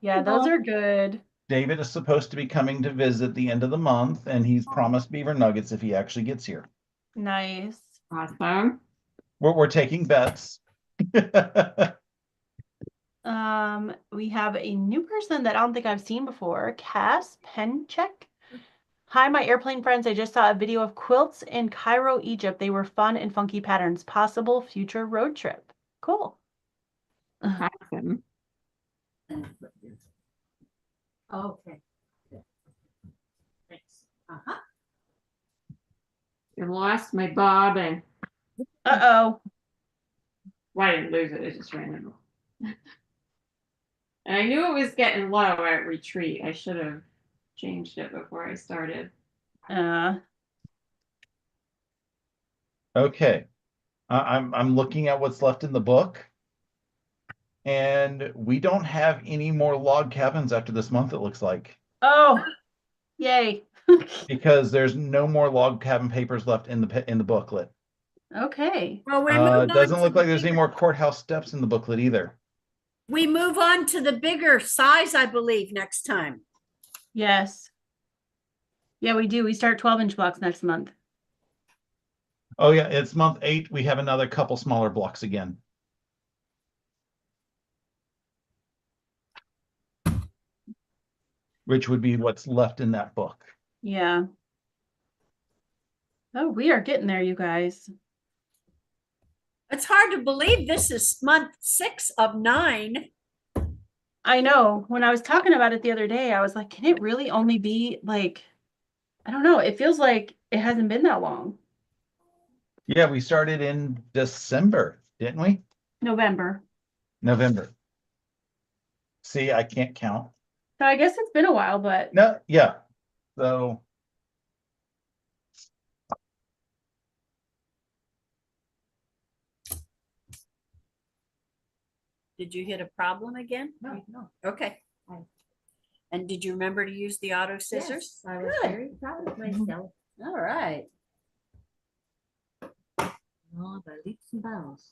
Yeah, those are good. David is supposed to be coming to visit the end of the month, and he's promised beaver nuggets if he actually gets here. Nice. Awesome. We're taking bets. We have a new person that I don't think I've seen before, Cass Pencheck. Hi, my airplane friends. I just saw a video of quilts in Cairo, Egypt. They were fun and funky patterns. Possible future road trip. Cool. Awesome. Okay. Thanks. Uh-huh. I lost my bobbin. Uh-oh. Well, I didn't lose it. It just ran out. And I knew it was getting low at retreat. I should have changed it before I started. Okay. I'm looking at what's left in the book, and we don't have any more log cabins after this month, it looks like, Oh, yay. because there's no more log cabin papers left in the booklet. Okay. Well, we move on Doesn't to look the like there's any bigger- more courthouse steps in the booklet either. We move on to the bigger size, I believe, next time. Yes. Yeah, we do. We start 12-inch blocks next month. Oh yeah, it's month 8. We have another couple smaller blocks again. Which would be what's left in that book. Yeah. Oh, we are getting there, you guys. It's hard to believe this is month 6 of 9. I know. When I was talking about it the other day, I was like, can it really only be like, I don't know. It feels like it hasn't been that long. Yeah, we started in December, didn't we? November. November. See, I can't count. So I guess it's been a while, but No, yeah. So Did you hit a problem again? No. Okay. And did you remember to use the auto scissors? Yes, I was Good. very proud of myself. All right. Oh, by leaps and bounds.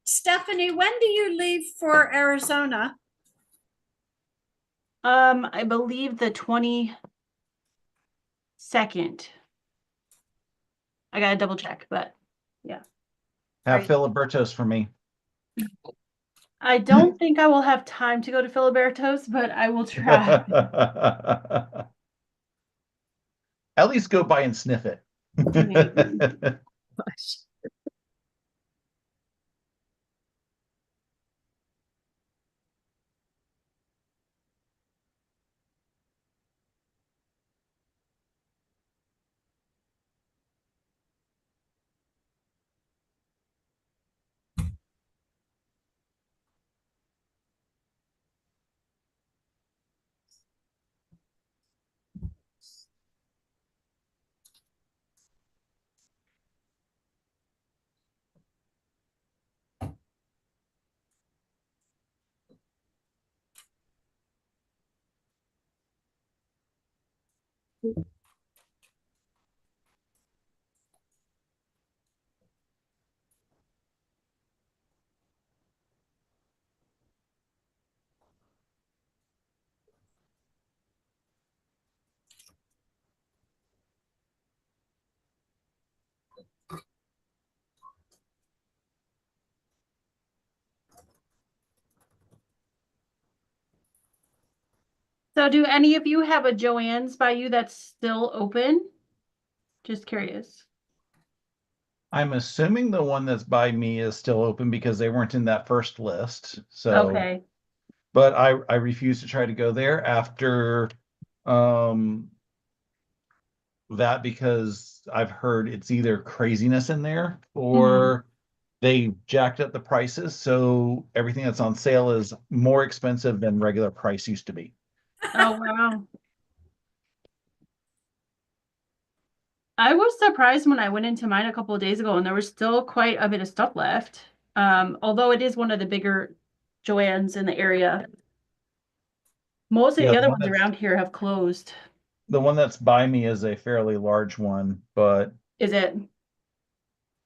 Stephanie, when do you leave for Arizona? I believe the 22nd. I gotta double check, but yeah. have Right. Filibertos for me. I don't think I will have time to go to Filiberto's, but I will try. At least go by and sniff it. So do any of you have a Joann's by you that's still open? Just curious. I'm assuming the one that's by me is still open because they weren't in that first list. So, Okay. but I refuse to try to go there after that because I've heard it's either craziness in there or they jacked up the prices. So everything that's on sale is more expensive than regular price used to be. Oh, wow. I was surprised when I went into mine a couple of days ago and there was still quite a bit of stuff left. Although it is one of the bigger Joann's in the area. Most of Yeah, the other ones around here have closed. the one that's by me is a fairly large one, but Is it?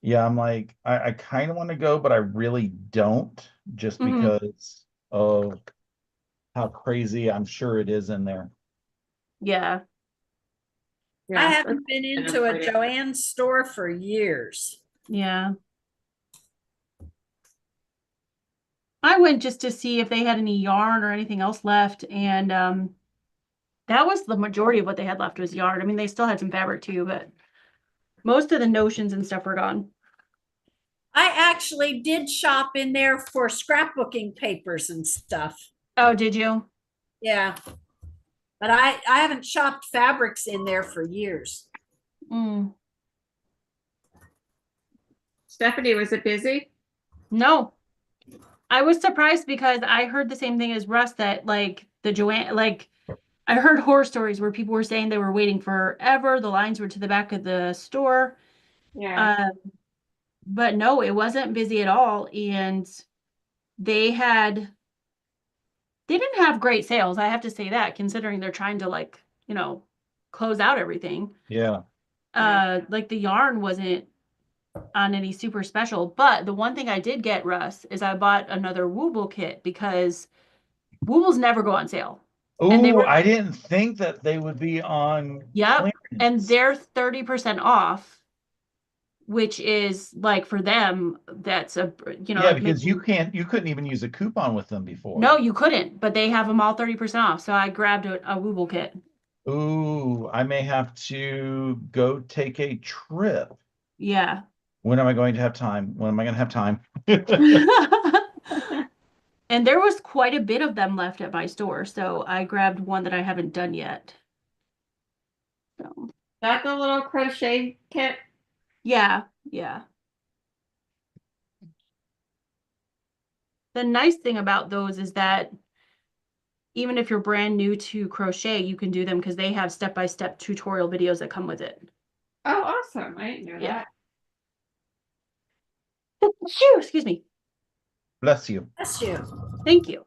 yeah, I'm like, I kind of want to go, but I really don't just because of how crazy I'm sure it is in there. Yeah. I haven't been into a Joann's store for years. Yeah. I went just to see if they had any yarn or anything else left, and that was the majority of what they had left was yarn. I mean, they still had some fabric too, but most of the notions and stuff were gone. I actually did shop in there for scrapbooking papers and stuff. Oh, did you? Yeah. But I haven't shopped fabrics in there for years. Mm. Stephanie, was it busy? No. I was surprised because I heard the same thing as Russ that like the Joanne, like I heard horror stories where people were saying they were waiting forever. The lines were to the back of the store. Yeah. But no, it wasn't busy at all. And they didn't have great sales. I have to say that considering they're trying to like, close out everything. Yeah. Like the yarn wasn't on any super special, but the one thing I did get, Russ, is I bought another Wooble kit because Woobles never go on sale. And they Oh, were, I didn't think that they would be on yep, clearance. and they're 30% off, which is like for them, that's Yeah, because maybe, you couldn't even use a coupon with them before. no, you couldn't, but they have them all 30% off. So I grabbed a Wooble kit. Ooh, I may have to go take a trip. Yeah. When am I going to have time? When am I going to have time? And there was quite a bit of them left at my store, so I grabbed one that I haven't done yet. So, That the little crochet kit? yeah, yeah. The nice thing about those is that even if you're brand new to crochet, you can do them because they have step-by-step tutorial videos that come with it. Oh, awesome. I didn't know Yeah. that. Phew, excuse me. Bless you. Bless you. Thank you.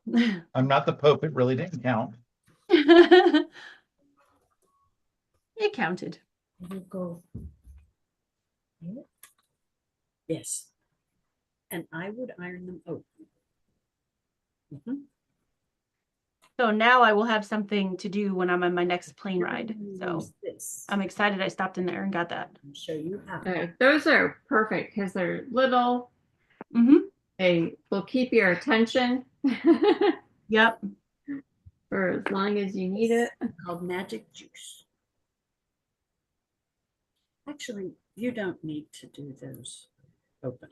I'm not the Pope. It really didn't count. It counted. You go. Yes. And I would iron them open. So now I will have something to do when I'm on my next plane ride. So I'm excited I stopped in there and got that. I'll show you how. Those are perfect because they're little. They will keep your attention. Yep. For as long as you need it. Called Magic Juice. Actually, you don't need to do those open.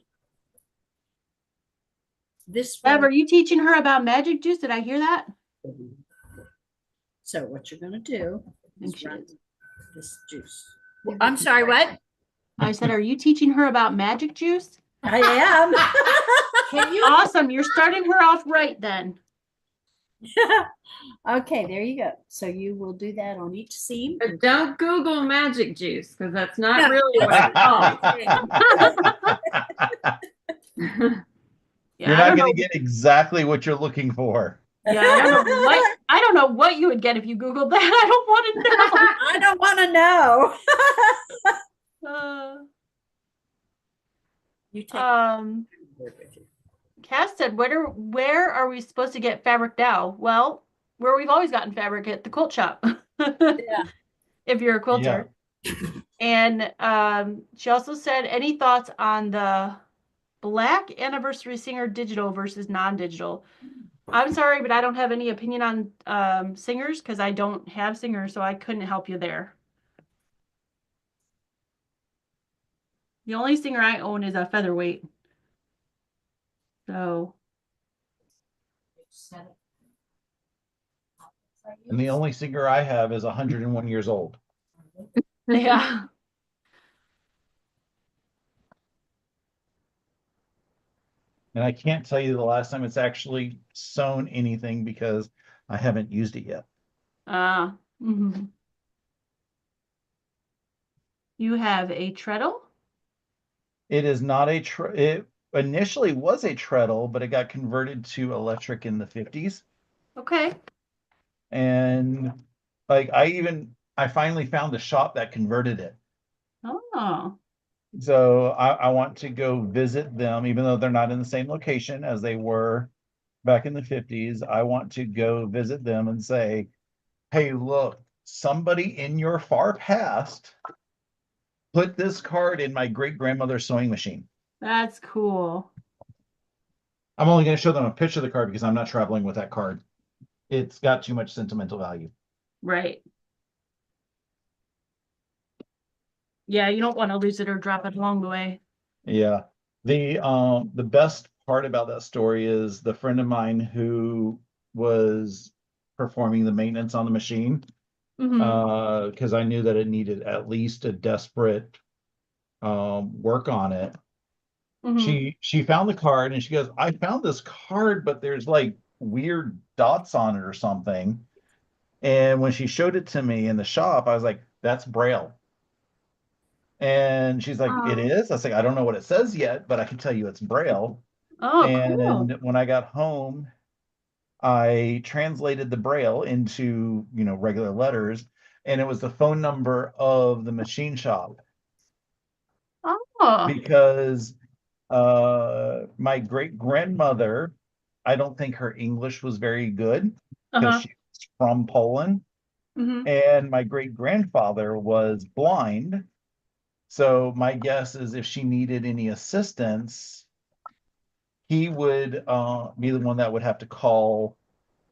This Bev, one. are you teaching her about magic juice? Did I hear that? So what you're going to do is she run is. this juice. I'm sorry, what? I said, are you teaching her about magic juice? I am. Can you? Awesome. You're starting her off right then. Okay, there you go. So you will do that on each seam. But don't Google magic juice because that's not No. really what it's called. Yeah, You're I not don't going to know. get exactly what you're looking for. Yeah, I don't know what you would get if you Googled that. I don't want to know. I don't want to know. You take it with you. Cass said, where are we supposed to get fabric now? Well, where we've always gotten fabric at the quilt shop. Yeah. If you're a quilter. Yeah. And she also said, any thoughts on the Black Anniversary Singer digital versus non-digital? I'm sorry, but I don't have any opinion on singers because I don't have singers, so I couldn't help you there. The only singer I own is a featherweight. So, And the only singer I have is 101 years old. yeah. And I can't tell you the last time it's actually sewn anything because I haven't used it yet. Mhm. You have a treadle? It is not a it initially was a treadle, but it got converted to electric in the 50s. Okay. And like I finally found a shop that converted it. Oh. So I want to go visit them, even though they're not in the same location as they were back in the 50s. I want to go visit them and say, hey, look, somebody in your far past put this card in my great grandmother's sewing machine. That's cool. I'm only going to show them a picture of the card because I'm not traveling with that card. It's got too much sentimental value. Right. Yeah, you don't want to lose it or drop it along the way. Yeah. The best part about that story is the friend of mine who was performing the maintenance on the machine, because I knew that it needed at least a desperate work on it. She found the card and she goes, I found this card, but there's like weird dots on it or something. And when she showed it to me in the shop, I was like, that's Braille. And she's like, it is? I was like, I don't know what it says yet, but I can tell you it's Braille. Oh, And cool. when I got home, I translated the Braille into, regular letters, and it was the phone number of the machine shop. Oh. Because my great grandmother, I don't think her English was very good because she was from Poland. And my great grandfather was blind. So my guess is if she needed any assistance, he would be the one that would have to call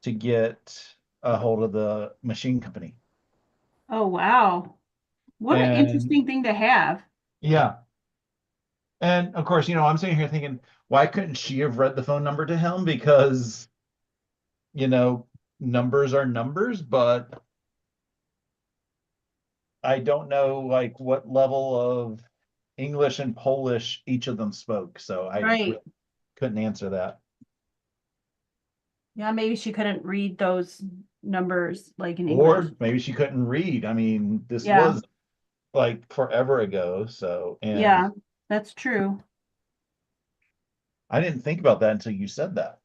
to get a hold of the machine company. Oh, wow. What an And interesting thing to have. yeah. And of course, I'm sitting here thinking, why couldn't she have read the phone number to him? Because, numbers are numbers, but I don't know like what level of English and Polish each of them spoke. So I Right. couldn't answer that. Yeah, maybe she couldn't read those numbers like in Or English. maybe she couldn't read. I mean, this Yeah. was like forever ago. So, and Yeah, that's true. I didn't think about that until you said that.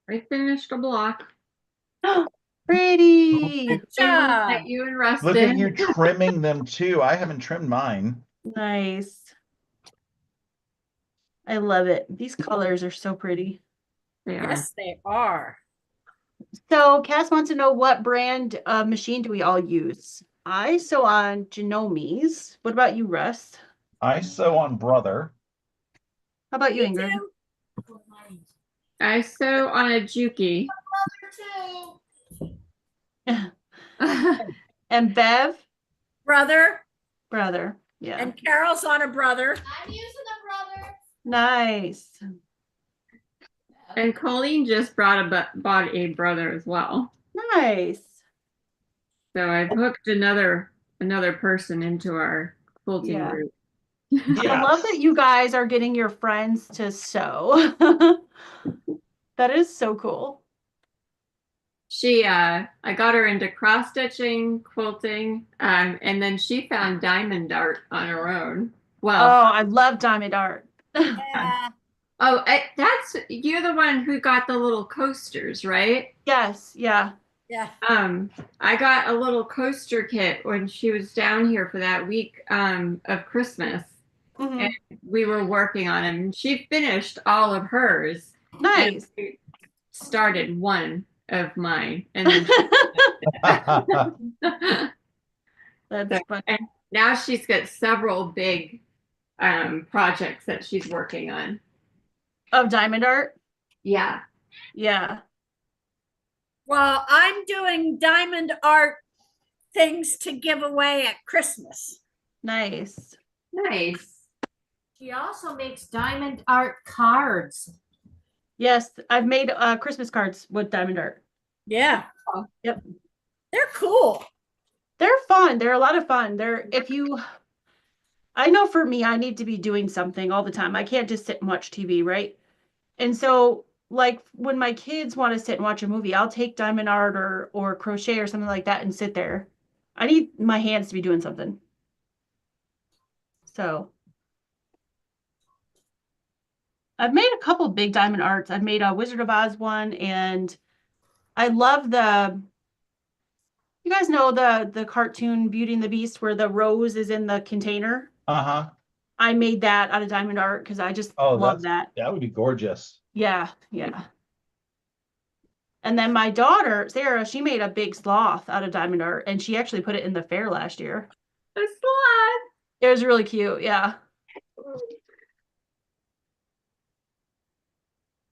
I finished a block. Pretty. Good The one job. that you and Russ Look at did. you trimming them too. I haven't trimmed mine. Nice. I love it. These colors are so pretty. They are. Yes, they are. So Cass wants to know what brand of machine do we all use? I sew on Genomi's. What about you, Russ? I sew on Brother. How about you, Me Ingrid? too. I sew on a Juki. And Bev? Brother. Brother. Yeah. And Carol's on a brother. I'm using a brother. Nice. And Colleen just bought a brother as well. Nice. So I've hooked another person into our quilting Yeah. group. I love that you guys are getting your friends to sew. That is so cool. I got her into cross stitching, quilting, and then she found diamond art on her own. Well, Oh, I love diamond art. Yeah. you're the one who got the little coasters, right? Yes, yeah. Yeah. I got a little coaster kit when she was down here for that week of Christmas. And we were working on them. She finished all of hers. Nice. And started one of mine, and then That's fun. And now she's got several big projects that she's working on. Of diamond art? Yeah. Yeah. Well, I'm doing diamond art things to give away at Christmas. Nice. Nice. She also makes diamond art cards. Yes, I've made Christmas cards with diamond art. Yeah. Yep. They're cool. They're fun. They're a lot of fun. I know for me, I need to be doing something all the time. I can't just sit and watch TV, right? And so, like, when my kids want to sit and watch a movie, I'll take diamond art or crochet or something like that and sit there. I need my hands to be doing something. So I've made a couple big diamond arts. I've made a Wizard of Oz one, and I love you guys know the cartoon Beauty and the Beast where the rose is in the container? Uh-huh. I made that out of diamond art because I just Oh, love that. that would be gorgeous. Yeah, yeah. And then my daughter, Sarah, she made a big sloth out of diamond art, and she actually put it in the fair last year. A sloth. It was really cute, yeah.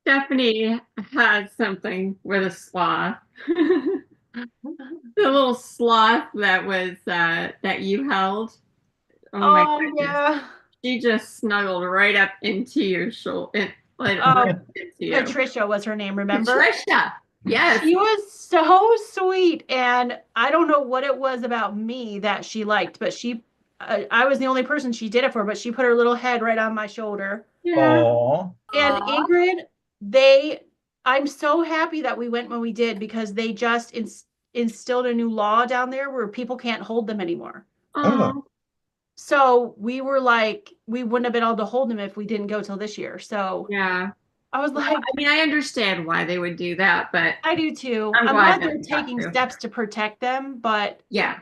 Stephanie had something with a sloth. The little sloth that was that you held. Oh my goodness. Yeah. She just snuggled right up into your shoulder. Right into you. Patricia was her name, remember? Patricia. Yes. She was so sweet, and I don't know what it was about me that she liked, but I was the only person she did it for, but she put her little head right on my shoulder. Yeah. Oh. And Ingrid, I'm so happy that we went when we did because they just instilled a new law down there where people can't hold them anymore. Oh. So we were like, we wouldn't have been able to hold them if we didn't go till this year. So Yeah. I was like, I mean, I understand why they would do that, but I do too. I'm I'm glad glad they're that we got taking to. steps to protect them, but yeah.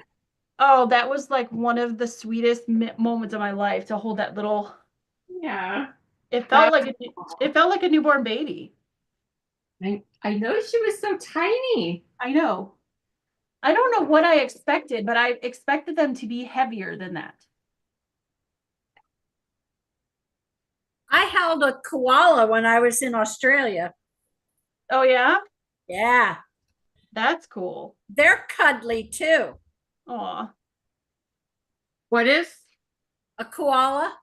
oh, that was like one of the sweetest moments of my life to hold that little. Yeah. It felt like a newborn baby. I know she was so tiny. I know. I don't know what I expected, but I expected them to be heavier than that. I held a koala when I was in Australia. Oh yeah? Yeah. That's cool. They're cuddly too. Aw. What is A koala?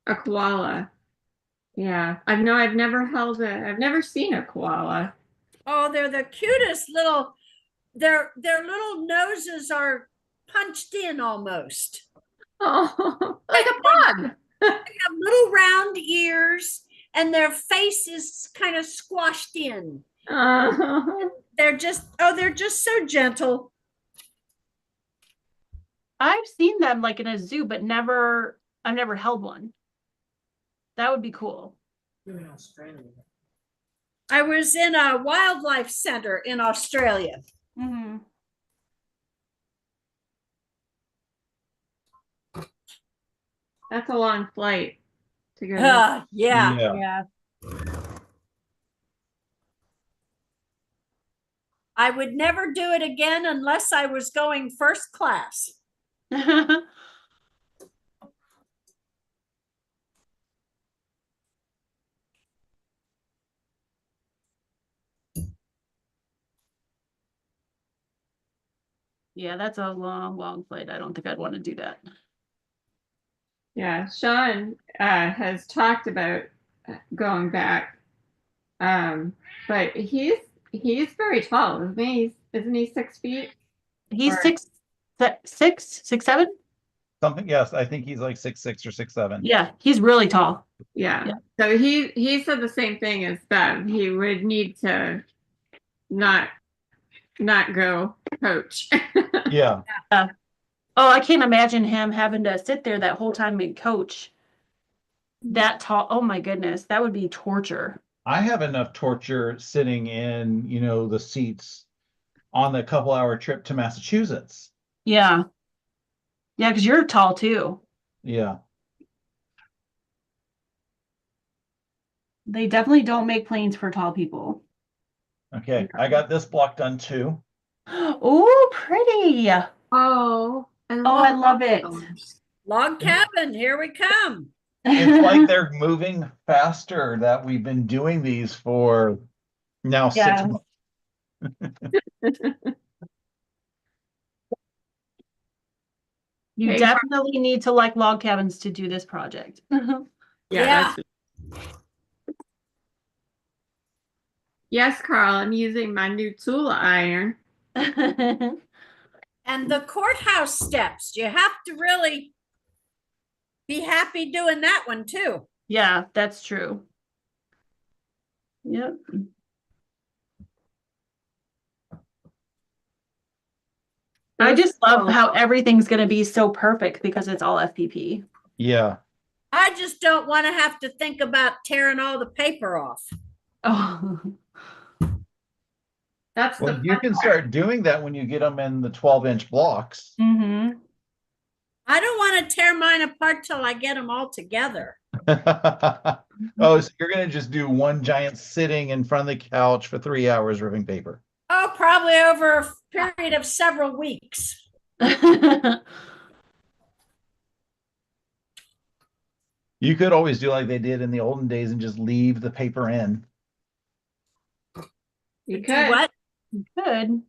a koala? Yeah. I've never seen a koala. Oh, they're the cutest little, their little noses are punched in almost. Oh, like a pug. They have little round ears and their face is kind of squashed in. They're just so gentle. I've seen them like in a zoo, but I've never held one. That would be cool. I was in a wildlife center in Australia. Mm-hmm. That's a long flight to go. Yeah. Yeah. I would never do it again unless I was going first class. Yeah, that's a long, long flight. I don't think I'd want to do that. Yeah, Sean has talked about going back, but he's very tall, isn't he? Isn't he 6 feet? He's Or- 6'7". Something, yes, I think he's like 6'6" or 6'7". Yeah, he's really tall. Yeah. Yeah. So he said the same thing as Bev. He would need to not go coach. Yeah. Oh, I can't imagine him having to sit there that whole time and coach that tall. Oh my goodness, that would be torture. I have enough torture sitting in, the seats on the couple-hour trip to Massachusetts. Yeah. Yeah, because you're tall too. Yeah. They definitely don't make planes for tall people. Okay, I got this block done too. Oh, pretty. Oh, I Oh, I love it. colors. Log cabin, here we come. It's like they're moving faster that we've been doing these for now 6 Yeah. months. You Hey, definitely need to like log cabins to do this project. Yeah. Yes, Carl, I'm using my new tool iron. And the courthouse steps, you have to really be happy doing that one too. Yeah, that's true. Yep. I just love how everything's going to be so perfect because it's all FPP. Yeah. I just don't want to have to think about tearing all the paper off. Oh, That's Well, the you fun can part. start doing that when you get them in the 12-inch blocks. mm-hmm. I don't want to tear mine apart till I get them all together. Oh, so you're going to just do one giant sitting in front of the couch for 3 hours ripping paper. Oh, probably over a period of several weeks. You could always do like they did in the olden days and just leave the paper in. You Do could. what? Good.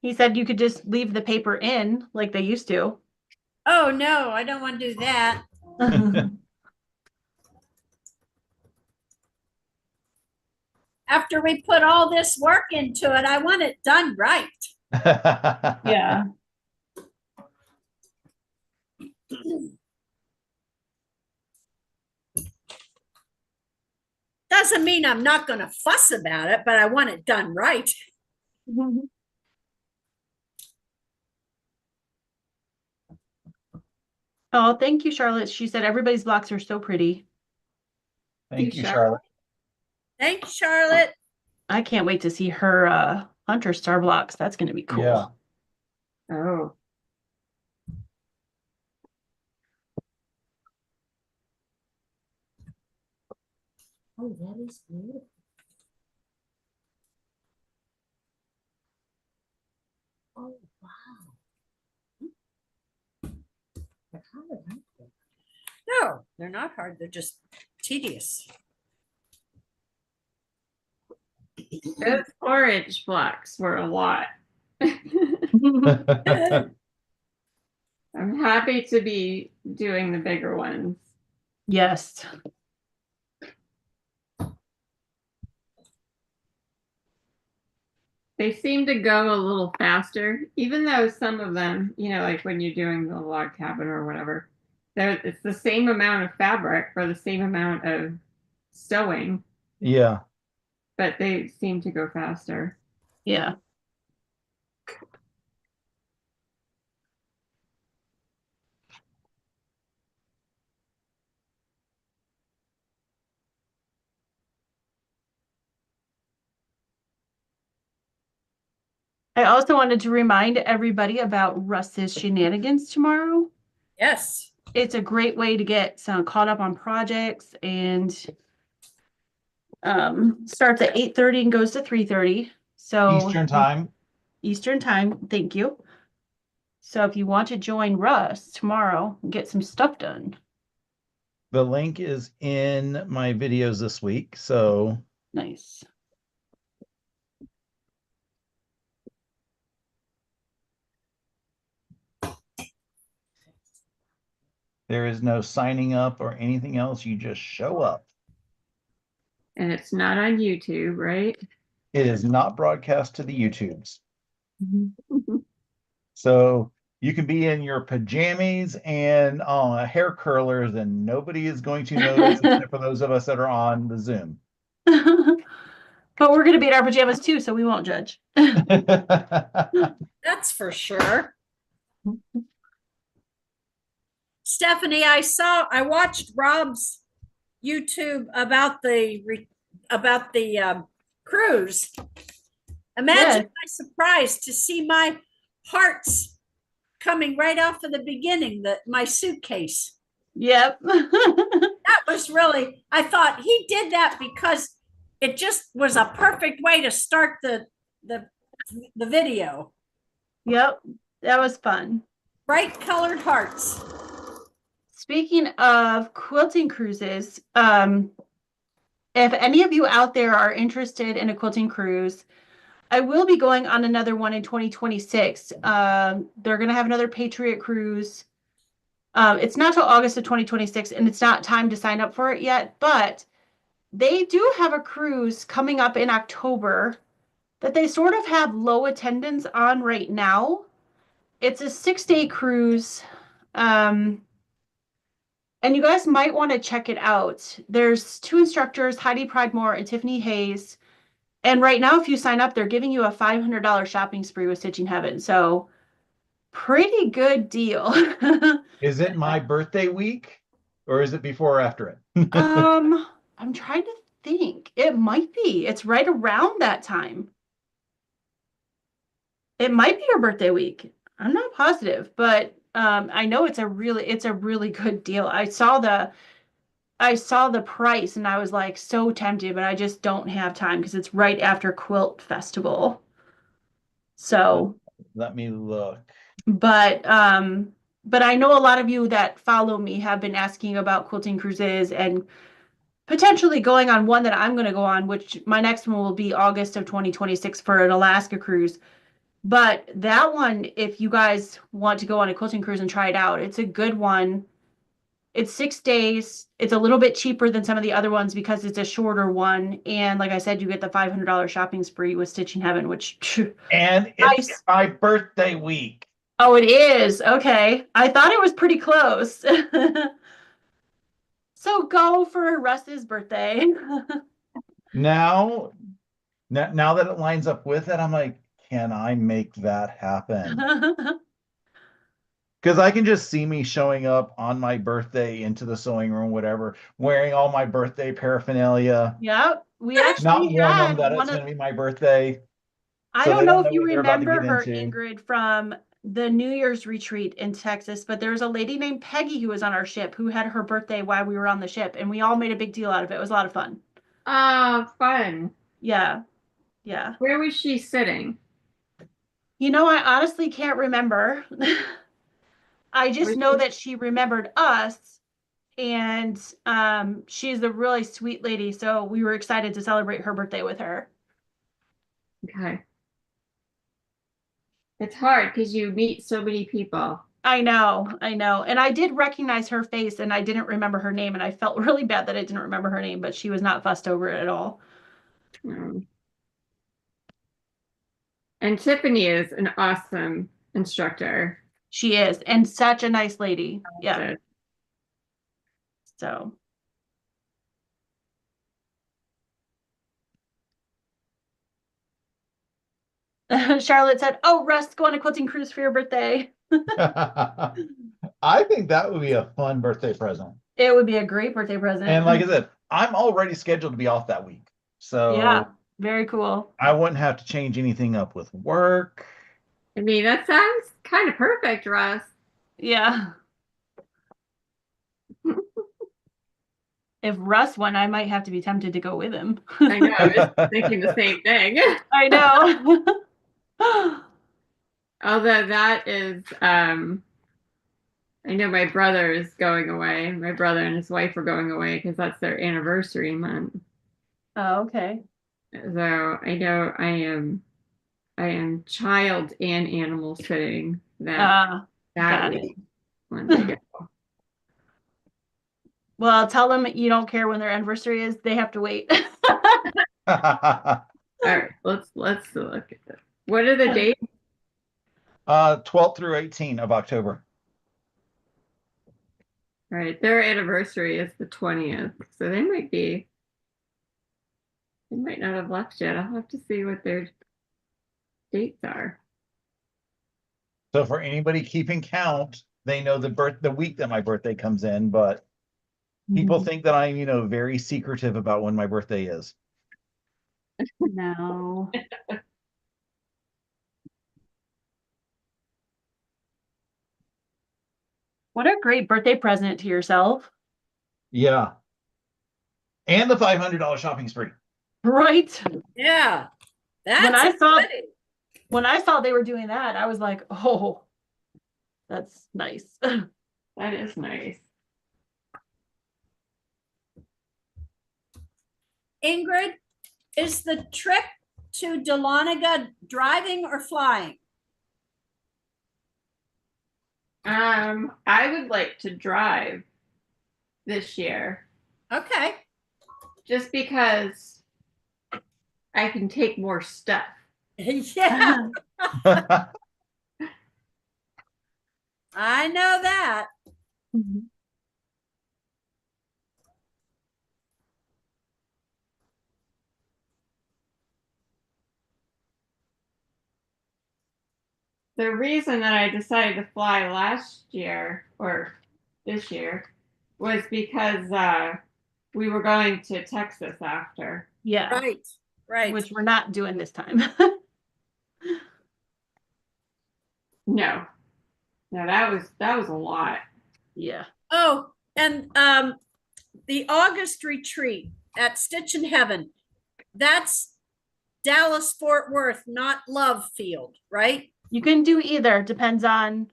He said you could just leave the paper in like they used to. Oh, no, I don't want to do that. After we put all this work into it, I want it done right. Yeah. Doesn't mean I'm not going to fuss about it, but I want it done right. Oh, thank you, Charlotte. She said everybody's blocks are so pretty. Thank you, Charlotte. Thanks, Charlotte. I can't wait to see her Hunter Star blocks. That's going to be cool. Yeah. Oh. Oh, that is beautiful. Oh, wow. They're hard, aren't they? No, they're not hard. They're just tedious. Those orange blocks were a lot. I'm happy to be doing the bigger ones. Yes. They seem to go a little faster, even though some of them, like when you're doing the log cabin or whatever, it's the same amount of fabric for the same amount of sewing, Yeah. but they seem to go faster. Yeah. I also wanted to remind everybody about Russ's shenanigans tomorrow. Yes. It's a great way to get some caught up on projects, and starts at 8:30 and goes to 3:30. So Eastern time. Eastern time. Thank you. So if you want to join Russ tomorrow and get some stuff done. The link is in my videos this week. So Nice. there is no signing up or anything else. You just show up. And it's not on YouTube, right? It is not broadcast to the YouTubes. So you can be in your pajamas and hair curlers, and nobody is going to notice except for those of us that are on the Zoom. But we're going to be in our pajamas too, so we won't judge. That's for sure. Stephanie, I watched Rob's YouTube about the cruise. Imagine my surprise to see my hearts coming right off of the beginning, my suitcase. Yep. That was really, I thought he did that because it just was a perfect way to start the the video. Yep, that was fun. Bright colored hearts. Speaking of quilting cruises, if any of you out there are interested in a quilting cruise, I will be going on another one in 2026. They're going to have another Patriot cruise. It's not till August of 2026, and it's not time to sign up for it yet, but they do have a cruise coming up in October that they sort of have low attendance on right now. It's a 6-day cruise. And you guys might want to check it out. There's 2 instructors, Heidi Pridemore and Tiffany Hayes. And right now, if you sign up, they're giving you a $500 shopping spree with Stitching Heaven. So pretty good deal. Is it my birthday week or is it before or after it? I'm trying to think. It might be. It's right around that time. It might be your birthday week. I'm not positive, but I know it's a really good deal. I saw the price and I was like so tempted, but I just don't have time because it's right after Quilt Festival. So, Let me look. but I know a lot of you that follow me have been asking about quilting cruises and potentially going on one that I'm going to go on, which my next one will be August of 2026 for an Alaska cruise. But that one, if you guys want to go on a quilting cruise and try it out, it's a good one. It's 6 days. It's a little bit cheaper than some of the other ones because it's a shorter one. And like I said, you get the $500 shopping spree with Stitching Heaven, which And it's my birthday week. Oh, it is. Okay. I thought it was pretty close. So go for Russ's birthday. Now that it lines up with it, I'm like, can I make that happen? Because I can just see me showing up on my birthday into the sewing room, whatever, wearing all my birthday paraphernalia. Yep. We Not actually warn them had that it's one going of, to be my birthday. I so don't they know don't if know you what they're about to remember get her, into. Ingrid, from the New Year's retreat in Texas, but there was a lady named Peggy who was on our ship who had her birthday while we were on the ship, and we all made a big deal out of it. It was a lot of fun. Oh, fun. Yeah. Yeah. Where was she sitting? You know, I honestly can't remember. I just know that she remembered us, and she's a really sweet lady, so we were excited to celebrate her birthday with her. Okay. It's hard because you meet so many people. I know. And I did recognize her face and I didn't remember her name, and I felt really bad that I didn't remember her name, but she was not fussed over it at all. And Tiffany is an awesome instructor. She is, and such a nice lady. Yeah. So. Charlotte said, "Oh, Russ, go on a quilting cruise for your birthday." I think that would be a fun birthday present. It would be a great birthday present. And like I said, I'm already scheduled to be off that week. So yeah, very cool. I wouldn't have to change anything up with work. I mean, that sounds kind of perfect, Russ. Yeah. If Russ won, I might have to be tempted to go with him. I know, I was thinking the same thing. I know. Although that is, I know my brother is going away. My brother and his wife are going away because that's their anniversary month. Oh, okay. So I know I am child and animal sitting that week when they go. Well, tell them you don't care when their anniversary is. They have to wait. All right, let's look at this. What are the dates? 12th through 18th of October. All right, their anniversary is the 20th, so they might not have left yet. I'll have to see what their dates are. So for anybody keeping count, they know the week that my birthday comes in, but people think that I'm, very secretive about when my birthday is. No. What a great birthday present to yourself. Yeah. And the $500 shopping spree. Right. Yeah. When I When I saw they were doing that, I was like, oh, that's nice. That is nice. Ingrid, is the trip to Dahlonega driving or flying? I would like to drive this year Okay. just because I can take more stuff. Yeah, I know that. The reason that I decided to fly last year or this year was because we were going to Texas after. Yeah, Right, right. which we're not doing this time. No, that was a lot. Yeah. Oh, and the August retreat at Stitch in Heaven, that's Dallas Fort Worth, not Love Field, right? You can do either. Depends on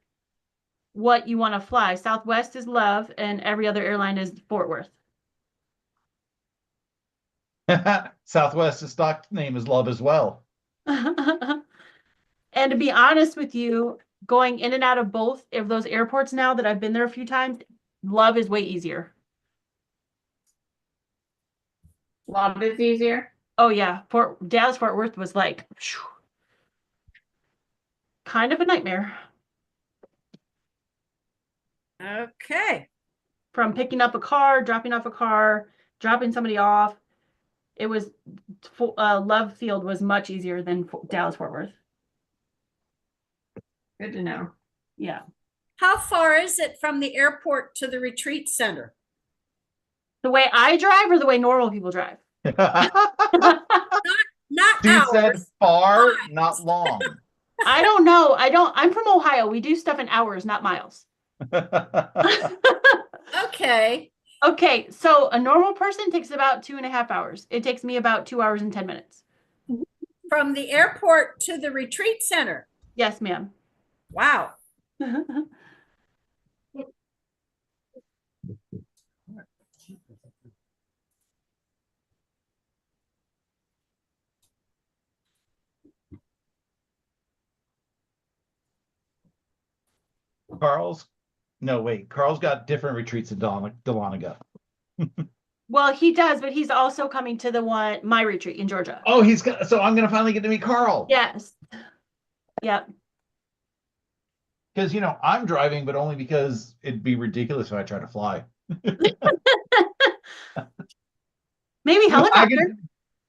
what you want to fly. Southwest is Love, and every other airline is Fort Worth. Southwest's stock name is Love as well. And to be honest with you, going in and out of both of those airports now that I've been there a few times, Love is way easier. Love is easier. Oh yeah, Dallas Fort Worth was like phew, kind of a nightmare. Okay. From picking up a car, dropping off a car, dropping somebody off. It was Love Field was much easier than Dallas Fort Worth. Good to know. Yeah. How far is it from the airport to the retreat center? The way I drive or the way normal people drive? Not She hours. said far, not long. I don't know. I'm from Ohio. We do stuff in hours, not miles. Okay. Okay, so a normal person takes about 2.5 hours. It takes me about 2 hours and 10 minutes. From the airport to the retreat center. Yes, ma'am. Wow. Carl's got different retreats in Dahlonega. Well, he does, but he's also coming to my retreat in Georgia. Oh, so I'm gonna finally get to meet Carl. Yes. Yep. Because I'm driving, but only because it'd be ridiculous if I try to fly. Maybe helicopter.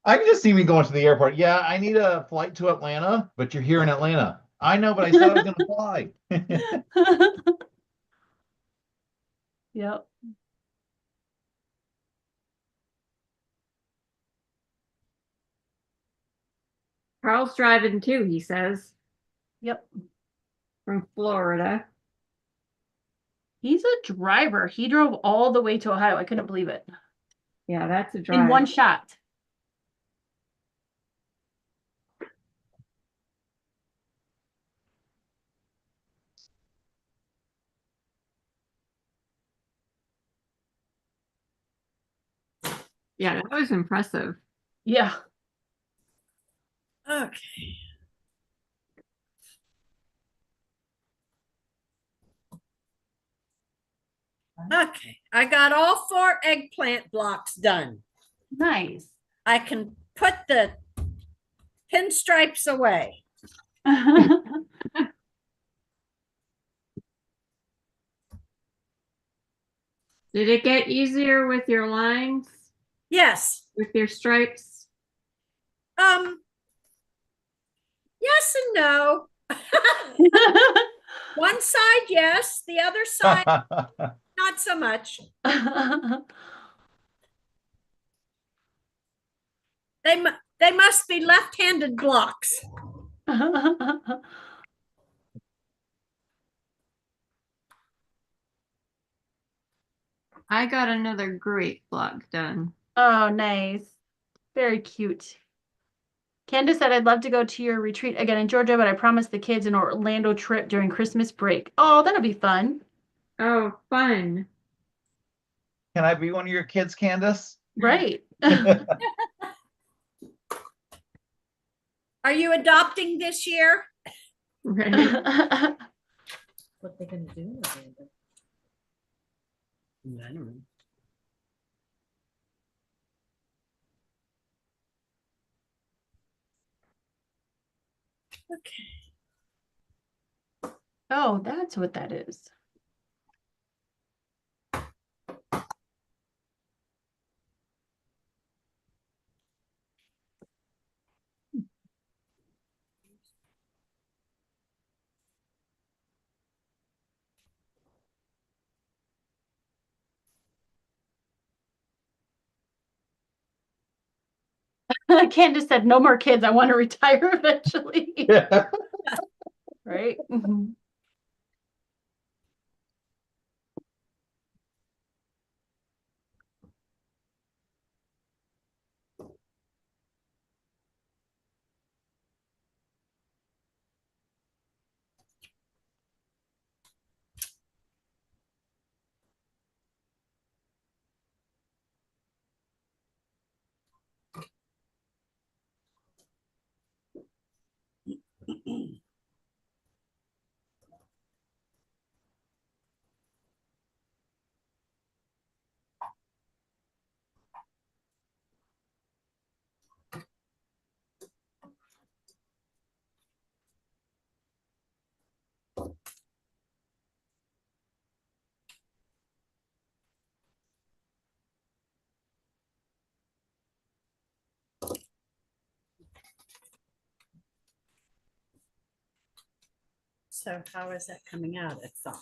I can just see me going to the airport. Yeah, I need a flight to Atlanta, but you're here in Atlanta. I know, but I said I was going to fly. Yep. Carl's driving too, he says, Yep. from Florida. He's a driver. He drove all the way to Ohio. I couldn't believe it. Yeah, that's a drive. In one shot. Yeah, that was impressive. Yeah. Okay. Okay. I got all 4 eggplant blocks done. Nice. I can put the pinstripes away. Did it get easier with your lines? Yes. With your stripes? Yes and no. One side, yes. The other side, not so much. They must be left-handed blocks. I got another great block done. Oh, nice. Very cute. Candace said, I'd love to go to your retreat again in Georgia, but I promised the kids an Orlando trip during Christmas break. Oh, that'll be fun. Oh, fun. Can I be one of your kids, Candace? Right. Are you adopting this year? Right. What they gonna do in Orlando? I don't know. Okay. Oh, that's what that is. Candace said, no more kids. I want to retire eventually. Yeah. Right? Mhm. So how is that coming out at 5?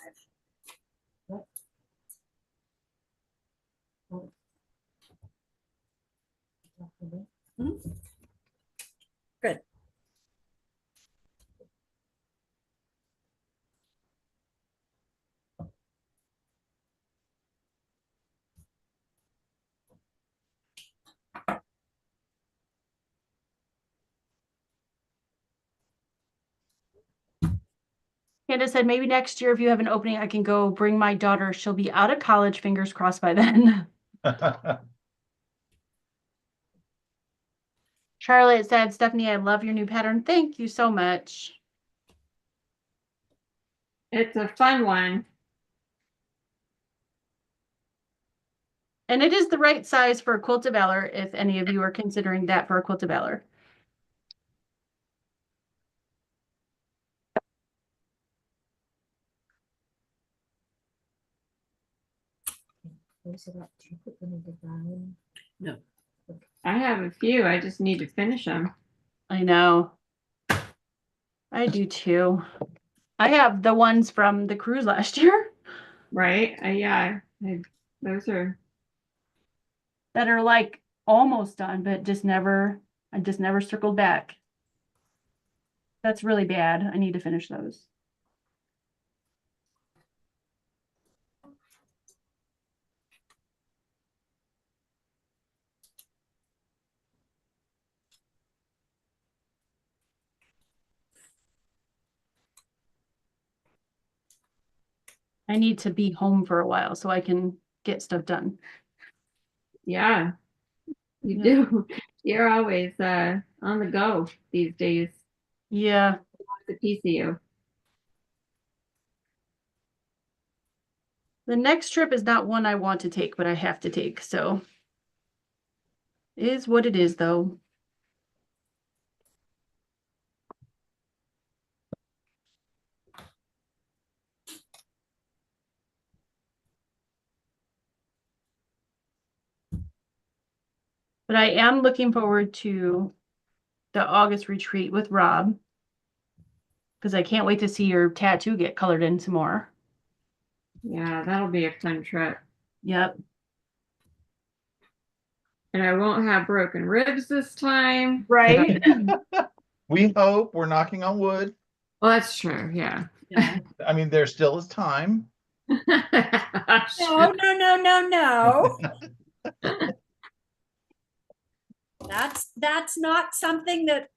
Good. Candace said, maybe next year, if you have an opening, I can go bring my daughter. She'll be out of college. Fingers crossed by then. Charlotte said, Stephanie, I love your new pattern. Thank you so much. It's a fun one. And it is the right size for a quilt of valor, if any of you are considering that for a quilt of valor. Those are that you put them in the brown. No. I have a few. I just need to finish them. I know. I do too. I have the ones from the cruise last year Right? Yeah. Those are. that are like almost done, but I just never circled back. That's really bad. I need to finish those. I need to be home for a while so I can get stuff done. Yeah, you Yeah. do. You're always on the go these days. Yeah. The piece of you. The next trip is not one I want to take, but I have to take. So it is what it is, though. But I am looking forward to the August retreat with Rob because I can't wait to see your tattoo get colored in some more. Yeah, that'll be a fun trip. Yep. And I won't have broken ribs this time. Right. We hope. We're knocking on wood. Well, that's true. Yeah. Yeah. I mean, there still is time. No. That's not something that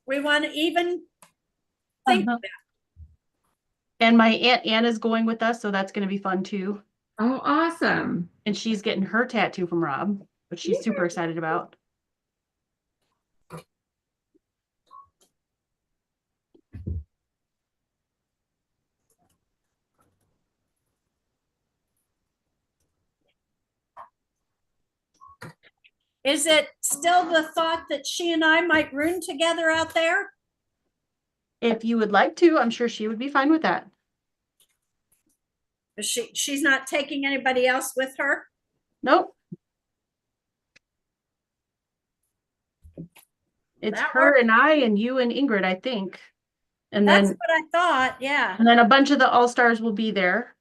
we want to even think Uh-huh. about. And my Aunt Anna's going with us, so that's going to be fun too. Oh, awesome. And she's getting her tattoo from Rob, which she's super excited about. Is it still the thought that she and I might room together out there? If you would like to, I'm sure she would be fine with that. She's not taking anybody else with her? Nope. It's That her works. and I and you and Ingrid, I think. And That's then what I thought, yeah. and then a bunch of the all-stars will be there.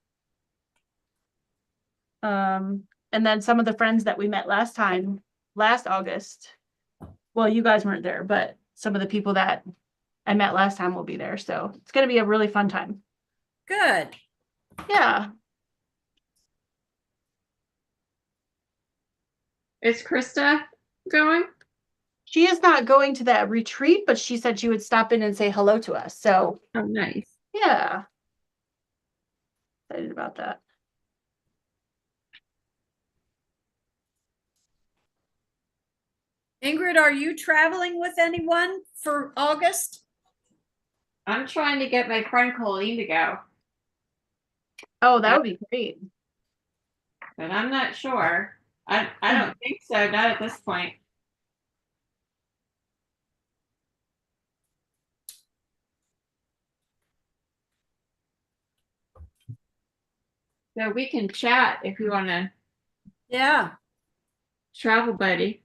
And then some of the friends that we met last August. Well, you guys weren't there, but some of the people that I met last time will be there. So it's going to be a really fun time. Good. Yeah. Is Krista going? She is not going to that retreat, but she said she would stop in and say hello to us. So Oh, nice. yeah. Excited about that. Ingrid, are you traveling with anyone for August? I'm trying to get my friend Colleen to go, Oh, that would be great. but I'm not sure. I don't think so, not at this point. So we can chat if you want to Yeah. travel buddy.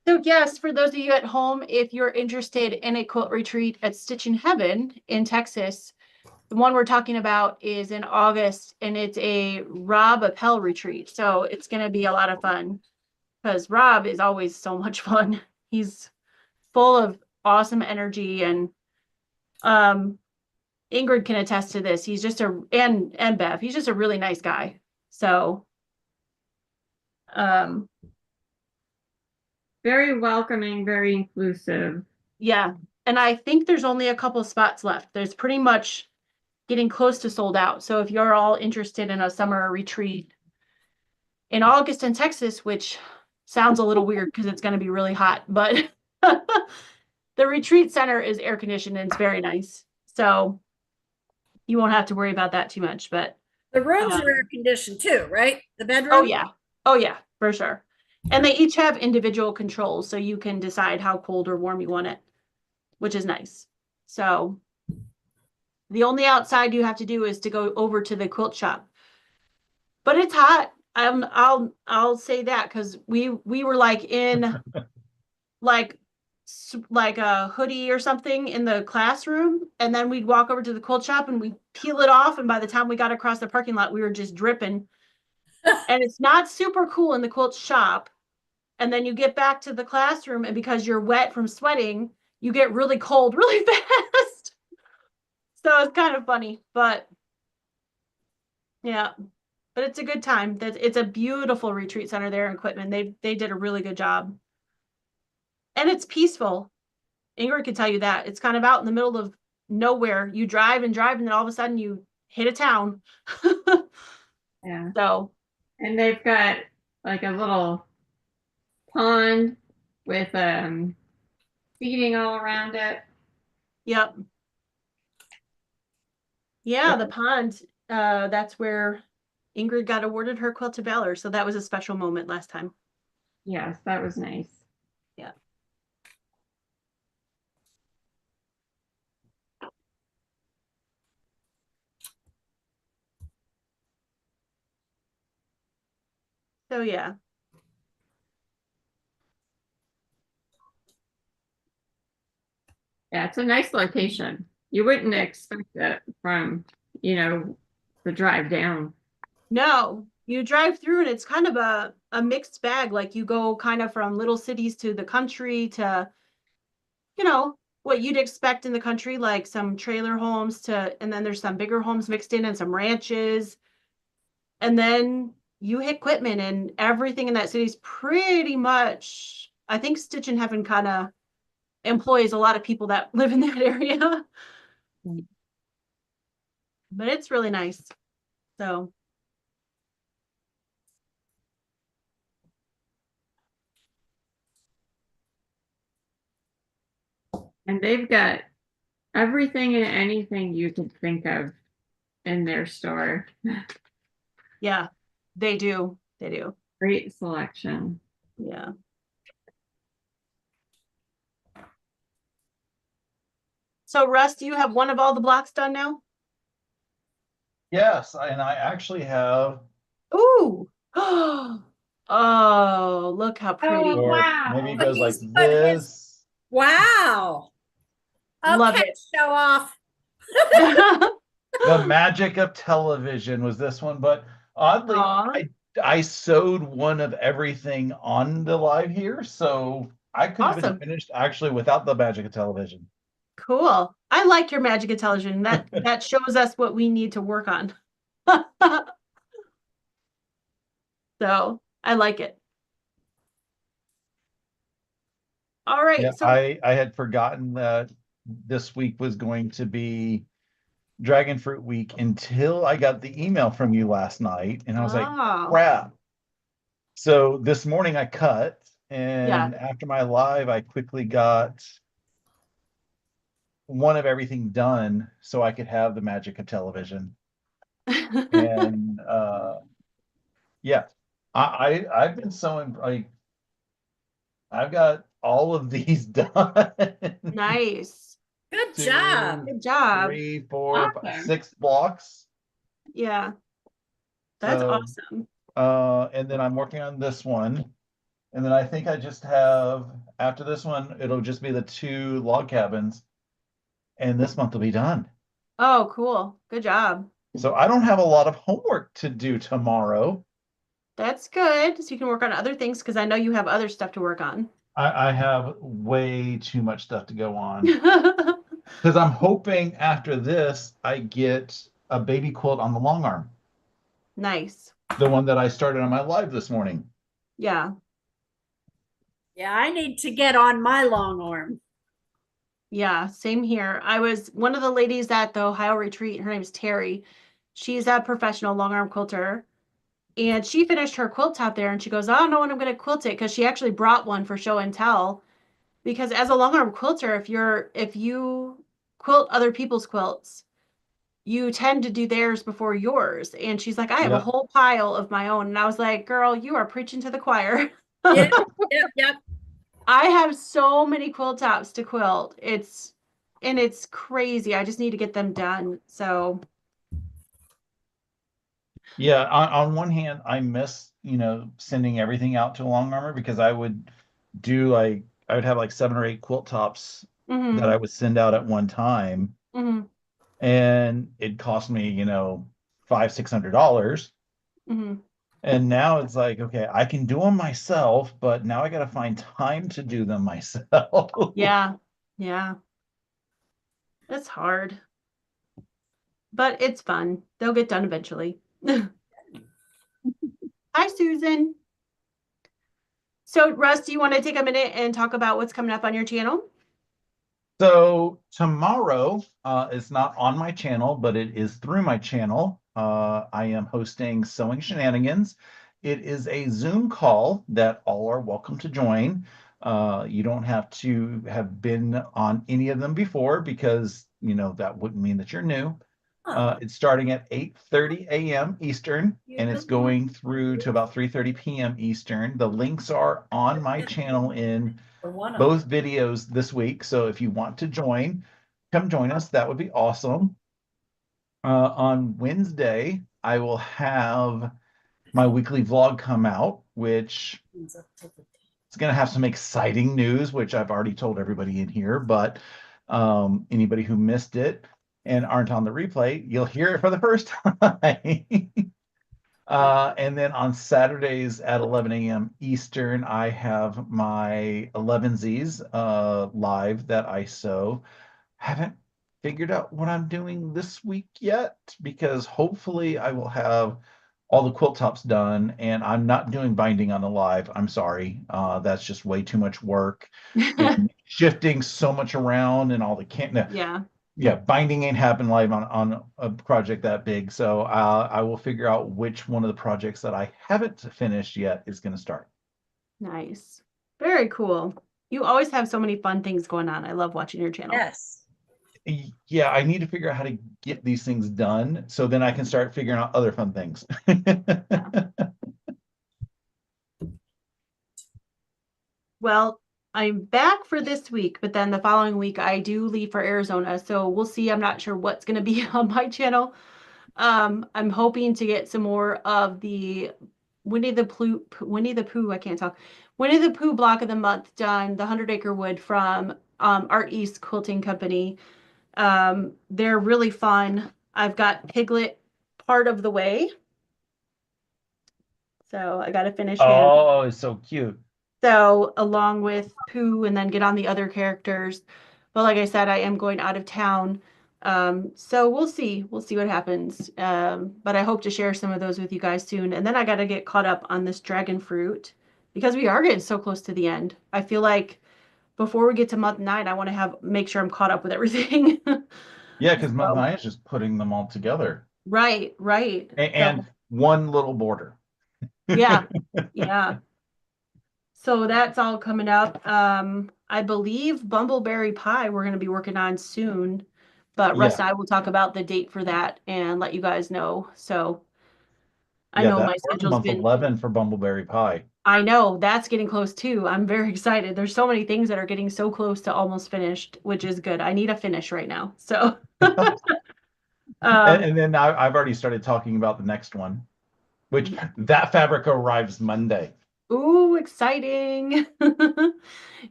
So yes, for those of you at home, if you're interested in a quilt retreat at Stitch in Heaven in Texas, the one we're talking about is in August, and it's a Rob Appell retreat. So it's going to be a lot of fun because Rob is always so much fun. He's full of awesome energy, and Ingrid can attest to this. He's just and Bev, he's just a really nice guy. So Very welcoming, very inclusive. yeah. And I think there's only a couple spots left. There's pretty much getting close to sold out. So if you're all interested in a summer retreat in August in Texas, which sounds a little weird because it's going to be really hot, but the retreat center is air conditioned and it's very nice. So you won't have to worry about that too much, but The rooms are air conditioned too, right? The bedroom? oh yeah. Oh yeah, for sure. And they each have individual controls, so you can decide how cold or warm you want it, which is nice. So the only outside you have to do is to go over to the quilt shop. But it's hot. I'll say that because we were like in like a hoodie or something in the classroom, and then we'd walk over to the quilt shop and we peel it off, and by the time we got across the parking lot, we were just dripping. And it's not super cool in the quilt shop. And then you get back to the classroom, and because you're wet from sweating, you get really cold really fast. So it's kind of funny, but yeah, but it's a good time. It's a beautiful retreat center there in Quitman. They did a really good job, and it's peaceful. Ingrid could tell you that it's kind of out in the middle of nowhere. You drive and drive, and then all of a sudden you hit a town. Yeah. So, And they've got like a little pond with feeding all around it. yep. Yeah, the pond. That's where Ingrid got awarded her quilt of valor. So that was a special moment last time. Yes, that was nice. Yeah. So yeah. Yeah, it's a nice location. You wouldn't expect it from, the drive down. No, you drive through and it's kind of a mixed bag. Like you go kind of from little cities to the country to, what you'd expect in the country, like some trailer homes and then there's some bigger homes mixed in and some ranches. And then you hit Quitman and everything in that city is pretty much, I think Stitch in Heaven kind of employs a lot of people that live in that area. But it's really nice. So And they've got everything and anything you could think of in their store. yeah, they do. They do. Great selection. Yeah. So Russ, do you have one of all the blocks done now? Yes, and I actually have, Ooh. Oh, look how pretty. Oh, or wow. maybe it But goes like he's put his- this. Wow. Love Okay, it. show off. The magic of television was this one, but oddly, Aw. I sewed one of everything on the live here, so I could have been Awesome. finished actually without the magic of television. Cool. I like your magic of television. That shows us what we need to work on. So I like it. All right. Yeah, So I had forgotten that this week was going to be Dragon Fruit Week until I got the email from you last night, and I was like, oh, crap. So this morning I cut, yeah. and after my live, I quickly got one of everything done so I could have the magic of television. And yeah, I've been sewing, like, I've got all of these done. Nice. Good Two, job. Good job. 3, 4, 5, Awesome. 6 blocks. Yeah. That's So, awesome. and then I'm working on this one. And then I think I just have, after this one, it'll just be the 2 log cabins. And this month will be done. Oh, cool. Good job. So I don't have a lot of homework to do tomorrow. That's good. So you can work on other things because I know you have other stuff to work on. I have way too much stuff to go on. Because I'm hoping after this, I get a baby quilt on the long arm. Nice. The one that I started on my live this morning. Yeah. Yeah, I need to get on my long arm. Yeah, same here. I was one of the ladies at the Ohio retreat. Her name is Terry. She's a professional long arm quilter. And she finished her quilt top there and she goes, I don't know when I'm going to quilt it because she actually brought one for show and tell. Because as a long arm quilter, if you quilt other people's quilts, you tend to do theirs before yours. And she's like, I have a Yep. whole pile of my own. And I was like, girl, you are preaching to the choir. Yep, yep, yep. I have so many quilt tops to quilt. It's crazy. I just need to get them done. So Yeah, on one hand, I miss, sending everything out to long armor because I would I would have like 7 or 8 quilt tops that I would send out at one time. mhm, And it cost me, $500-$600. mhm. And now it's like, okay, I can do them myself, but now I got to find time to do them myself. Yeah. Yeah. It's hard. But it's fun. They'll get done eventually. Hi, Susan. So, Russ, do you want to take a minute and talk about what's coming up on your channel? So tomorrow, it's not on my channel, but it is through my channel. I am hosting Sewing Shenanigans. It is a Zoom call that all are welcome to join. You don't have to have been on any of them before because, that wouldn't mean that you're new. It's starting at 8:30 a.m. Eastern, and it's going through to about 3:30 p.m. Eastern. The links are on my channel in both videos this week. So if you want to join, come join us. That would be awesome. On Wednesday, I will have my weekly vlog come out, which it's going to have some exciting news, which I've already told everybody in here, but anybody who missed it and aren't on the replay, you'll hear it for the first time. And then on Saturdays at 11 a.m. Eastern, I have my 11Zs live that I sew. Haven't figured out what I'm doing this week yet because hopefully I will have all the quilt tops done, and I'm not doing binding on the live. I'm sorry. That's just way too much work and shifting so much around and all the no, Yeah. yeah, binding ain't happening live on a project that big. So I will figure out which one of the projects that I haven't finished yet is going to start. Nice. Very cool. You always have so many fun things going on. I love watching your channel. Yes. Yeah, I need to figure out how to get these things done so then I can start figuring out other fun things. Well, I'm back for this week, but then the following week I do leave for Arizona. So we'll see. I'm not sure what's going to be on my channel. I'm hoping to get some more of the Winnie the Pooh, I can't talk. Winnie the Pooh block of the month done, the 100-acre wood from Art East Quilting Company. They're really fun. I've got Piglet part of the way. So I got to finish him. Oh, it's so cute. So along with Pooh and then get on the other characters. But like I said, I am going out of town. So we'll see. We'll see what happens. But I hope to share some of those with you guys soon. And then I got to get caught up on this dragon fruit because we are getting so close to the end. I feel like before we get to month 9, I want to make sure I'm caught up with everything. Yeah, because month So, 9 is just putting them all together. right. And one little border. Yeah. Yeah. So that's all coming up. I believe Bumbleberry Pie we're going to be working on soon, but Russ and I will talk about the date for that and let you guys know. So I Yeah, know my we're in schedule's month been, 11 for Bumbleberry Pie. I know that's getting close too. I'm very excited. There's so many things that are getting so close to almost finished, which is good. I need a finish right now. So, And then I've already started talking about the next one, which that fabric arrives Monday. ooh, exciting.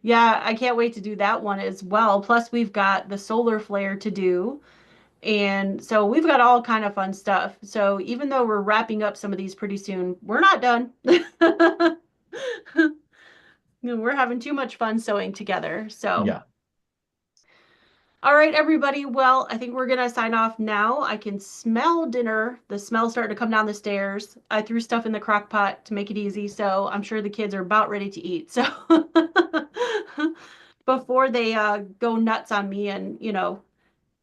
Yeah, I can't wait to do that one as well. Plus, we've got the solar flare to do. And so we've got all kind of fun stuff. So even though we're wrapping up some of these pretty soon, we're not done. We're having too much fun sewing together. So, Yeah. all right, everybody. Well, I think we're going to sign off now. I can smell dinner. The smell's starting to come down the stairs. I threw stuff in the crock pot to make it easy. So I'm sure the kids are about ready to eat. So before they go nuts on me and,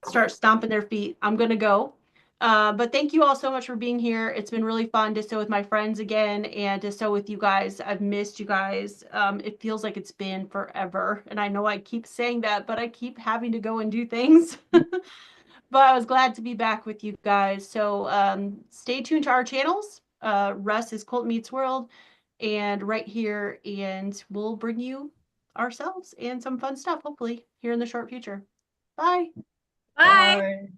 start stomping their feet, I'm going to go. But thank you all so much for being here. It's been really fun to sew with my friends again and to sew with you guys. I've missed you guys. It feels like it's been forever. And I know I keep saying that, but I keep having to go and do things. But I was glad to be back with you guys. So stay tuned to our channels. Russ is Quilt Meets World and right here. And we'll bring you ourselves and some fun stuff, hopefully, here in the short future. Bye. Bye. Bye.